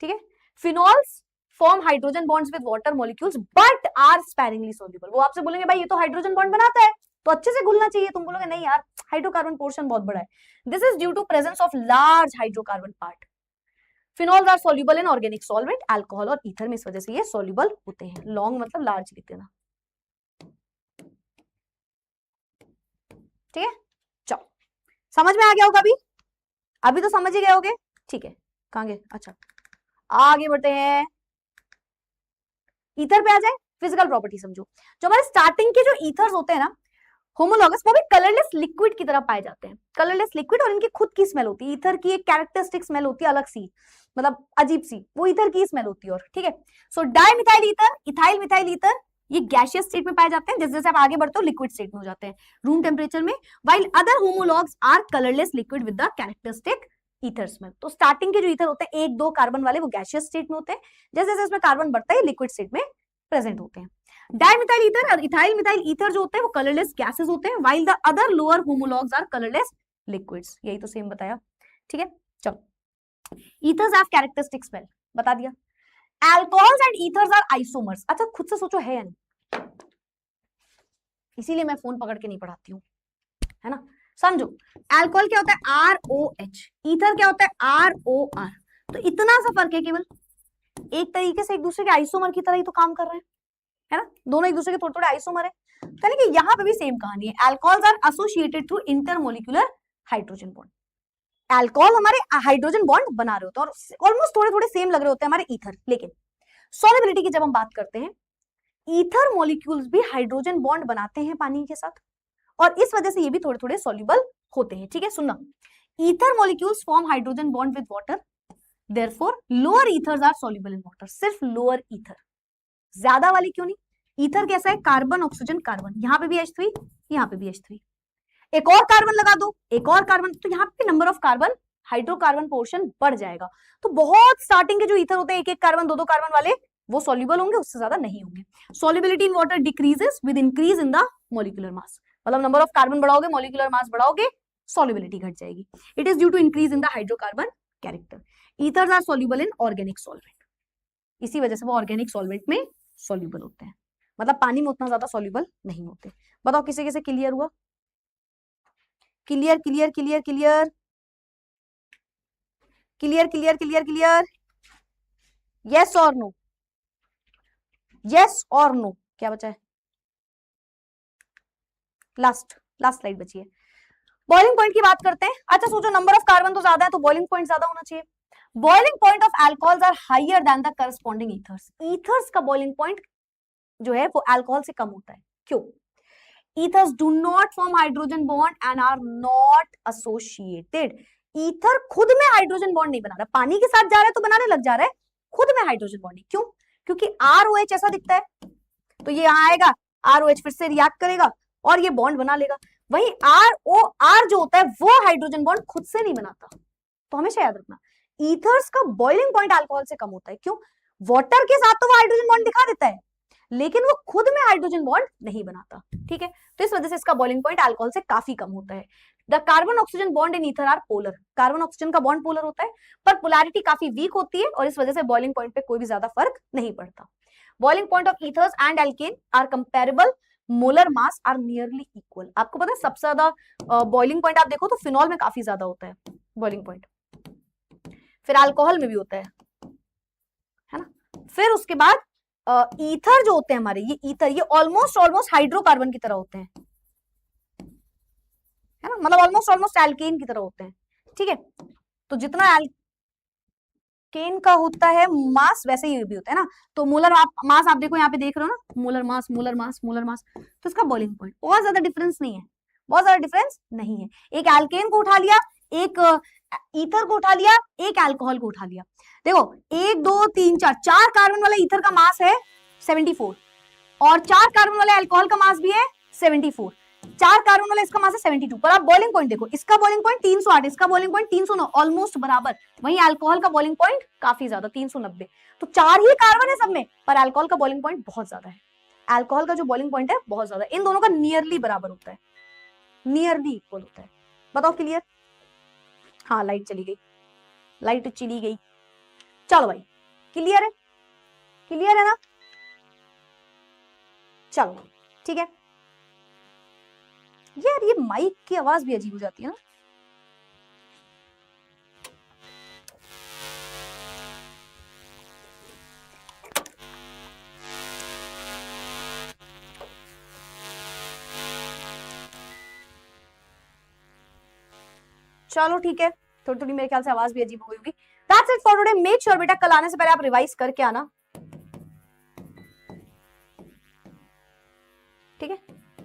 ठीक है। Phenols form hydrogen bonds with water molecules but are sparingly soluble. वो आपसे बोलेंगे भाई ये तो हाइड्रोजन बॉन्ड बनाता है तो अच्छे से घुलना चाहिए, तुम बोलोगे नहीं यार हाइड्रोकार्बन पोर्शन बहुत बड़ा है। This is due to presence of large hydrocarbon part. Phenols are soluble in organic solvent, alcohol और ईथर में, इस वजह से ये सॉल्युबल होते हैं। लॉन्ग मतलब लार्ज लिख देना, ठीक है। चलो समझ में आ गया होगा अभी तो समझ ही गए होगे, ठीक है। कहां गए, अच्छा आगे बढ़ते हैं, ईथर पे आ जाए। फिजिकल प्रॉपर्टी समझो, जो हमारे स्टार्टिंग के जो ईथर्स होते हैं ना होमोलॉगस, वो भी कलरलेस लिक्विड की तरह पाए जाते हैं, कलरलेस लिक्विड, और इनकी खुद की स्मेल होती है। ईथर की एक कैरेक्टरिस्टिक स्मेल होती है अलग सी, मतलब अजीब सी, वो ईथर की स्मेल होती है। और ठीक है, so dimethyl ether, ethyl methyl ether, ये गैसियस स्टेट में पाए जाते हैं, जैसे जैसे आप आगे बढ़ते हो लिक्विड स्टेट में हो जाते हैं रूम टेम्परेचर में, while other homologues are colourless liquid with the characteristic ether smell. तो स्टार्टिंग के जो ईथर होते हैं 1-2 कार्बन वाले, वो गैसियस स्टेट में होते हैं, जैसे जैसे इसमें कार्बन बढ़ता है लिक्विड स्टेट में प्रेजेंट होते हैं। डाइमिथाइल ईथर और इथाइल मिथाइल ईथर जो होते हैं वो कलरलेस गैसेस होते हैं, while the other lower homologues are colourless liquids. यही तो सेम बताया, ठीक है। चलो, ईथर्स हैव कैरेक्टरिस्टिक स्मेल, बता दिया। Alcohols and ethers are isomers. अच्छा खुद से सोचो, है या नहीं? इसीलिए मैं फोन पकड़ के नहीं पढ़ाती हूँ, है ना। समझो, अल्कोहल क्या होता है? ROH, ईथर क्या होता है? ROR। तो इतना सा फर्क है केवल, एक तरीके से एक दूसरे के आइसोमर की तरह ही तो काम कर रहे हैं, है ना। दोनों एक दूसरे के थोड़े थोड़े आइसोमर है, यानी कि यहाँ पे भी सेम कहानी है। Alcohols are associated through intermolecular hydrogen bond. Alcohol हमारे हाइड्रोजन बॉन्ड बना रहे होते हैं और ऑलमोस्ट थोड़े थोड़े सेम लग रहे होते हैं हमारे ईथर, लेकिन सॉल्युबिलिटी की जब हम बात करते हैं, ईथर मॉलिक्यूल्स भी हाइड्रोजन बॉन्ड बनाते हैं पानी के साथ, और इस वजह से ये भी थोड़े थोड़े सॉल्युबल होते हैं, ठीक है। सुनना, ether molecules form hydrogen bond with water, therefore lower ethers are soluble in water. सिर्फ लोअर ईथर, ज्यादा वाली क्यों नहीं? ईथर कैसा है? कार्बन ऑक्सीजन कार्बन, यहाँ पे भी H3, यहाँ पे भी H3, एक और कार्बन लगा दो, एक और कार्बन, तो यहाँ पे number of carbon, hydrocarbon portion बढ़ जाएगा। तो बहुत स्टार्टिंग के जो ईथर होते हैं, एक एक कार्बन दो दो कार्बन वाले, वो सॉल्युबल होंगे, उससे ज्यादा नहीं होंगे। Solubility in water decreases with increase in the molecular mass. मतलब नंबर ऑफ कार्बन बढ़ाओगे, मॉलिक्यूलर मास बढ़ाओगे, सॉल्युबिलिटी घट जाएगी। It is due to increase in the hydrocarbon character. Ethers are soluble in organic solvent, इसी वजह से वो ऑर्गेनिक सॉल्वेंट में सॉल्युबल होते हैं, मतलब पानी में उतना ज्यादा सॉल्युबल नहीं होते। बताओ किसे किसे क्लियर हुआ? Clear clear clear clear clear clear clear clear, yes और नो, यस और नो। क्या बचा है? लास्ट स्लाइड बची है। बॉइलिंग पॉइंट की बात करते हैं। अच्छा सोचो, नंबर ऑफ कार्बन तो ज्यादा है, तो बॉइलिंग पॉइंट ज्यादा होना चाहिए। Boiling point of alcohols are higher than the corresponding ethers. Ethers का बॉइलिंग पॉइंट जो है वो अल्कोहल से कम होता है। क्यों? Ethers do not form hydrogen bond and are not associated. Ether खुद में हाइड्रोजन बॉन्ड नहीं बना रहा, पानी के साथ जा रहा है तो बनाने लग जा रहा है, खुद में हाइड्रोजन बॉन्ड नहीं। क्यों? क्योंकि ROH ऐसा दिखता है, तो ये यहां आएगा, ROH फिर से रिएक्ट करेगा और ये बॉन्ड बना लेगा। वही ROR जो होता है वो हाइड्रोजन बॉन्ड खुद से नहीं बनाता। तो हमेशा याद रखना, ईथर्स का बॉइलिंग पॉइंट अल्कोहल से कम होता है। क्यों? वाटर के साथ तो वो हाइड्रोजन बॉन्ड दिखा देता है, लेकिन वो खुद में हाइड्रोजन बॉन्ड नहीं बनाता, ठीक है। तो इस वजह से इसका बॉइलिंग पॉइंट अल्कोहल से काफी कम होता है। The carbon oxygen bond in ether are polar. Carbon oxygen का बॉन्ड पोलर होता है, पर पोलैरिटी काफी वीक होती है और इस वजह से बॉइलिंग पॉइंट पे कोई भी ज्यादा फर्क नहीं पड़ता। Boiling point of ethers and alkane are comparable, molar mass are nearly equal. आपको पता है सबसे ज्यादा बॉइलिंग पॉइंट आप देखो तो फिनॉल में काफी ज्यादा होता है बॉइलिंग पॉइंट, फिर अल्कोहल में भी होता है ना। फिर उसके बाद ईथर जो होते हैं हमारे, ये ईथर ये ऑलमोस्ट हाइड्रोकार्बन की तरह होते हैं, है ना, मतलब ऑलमोस्ट एल्केन की तरह होते हैं, ठीक है। तो जितना एल्केन का होता है मास, वैसे ही भी होता है ना। तो मोलर मास आप देखो, यहाँ पे देख रहे हो ना, molar mass molar mass molar mass, तो इसका बॉइलिंग पॉइंट बहुत ज्यादा डिफरेंस नहीं है, बहुत ज्यादा डिफरेंस नहीं है। एक एल्केन को उठा लिया, एक ईथर को उठा लिया, एक अल्कोहल को उठा लिया। देखो 1 2 3 4, 4 कार्बन वाले ईथर का मास है 74 और 4 कार्बन वाले अल्कोहल का मास भी है 74, 4 कार्बन वाला इसका मास है 72। पर आप बॉइलिंग पॉइंट देखो, इसका बॉइलिंग पॉइंट 308, इसका बॉइलिंग पॉइंट 309, ऑलमोस्ट बराबर। वहीं अल्कोहल का बॉइलिंग पॉइंट काफी ज्यादा 390। तो 4 ही कार्बन है सब में, पर अल्कोहल का बॉइलिंग पॉइंट बहुत ज्यादा है। अल्कोहल का जो बॉइलिंग पॉइंट है बहुत ज्यादा, इन दोनों का नियरली बराबर होता है, नियरली इक्वल होता है। बताओ क्लियर? हाँ लाइट चली गई, लाइट चली गई। चलो भाई क्लियर है, क्लियर है ना? चलो ठीक है। यार ये माइक की आवाज भी अजीब हो जाती है ना। चलो ठीक है, थोड़ी थोड़ी मेरे ख्याल से आवाज भी अजीब हो गई होगी। That's it for today. Make sure बेटा कल आने से पहले आप रिवाइज करके आना, ठीक है।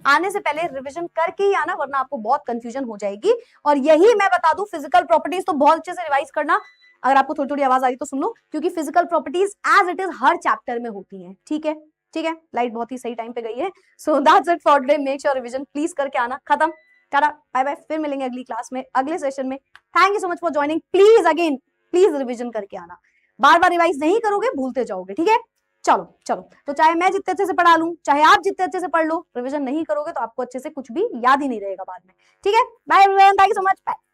आने से पहले रिवीजन करके ही आना, वरना आपको बहुत कंफ्यूजन हो जाएगी। और यही मैं बता दूं, फिजिकल प्रॉपर्टीज तो बहुत अच्छे से रिवाइज करना। अगर आपको थोड़ी थोड़ी आवाज आ रही तो सुन लो, क्योंकि physical properties as it is हर चैप्टर में होती हैं, ठीक है। ठीक है, लाइट बहुत ही सही टाइम पे गई है। So that's it for today. Make sure revision please करके आना। खत्म, टाटा बाय बाय। फिर मिलेंगे अगली क्लास में, अगले सेशन में। Thank you so much for joining. Please again please revision करके आना, बार बार रिवाइज नहीं करोगे भूलते जाओगे, ठीक है। चलो चलो, तो चाहे मैं जितने अच्छे से पढ़ा लूं, चाहे आप जितने अच्छे से पढ़ लो, रिवीजन नहीं करोगे तो आपको अच्छे से कुछ भी याद ही नहीं रहेगा बाद में। ठीक है, bye everyone, thank you so much, bye.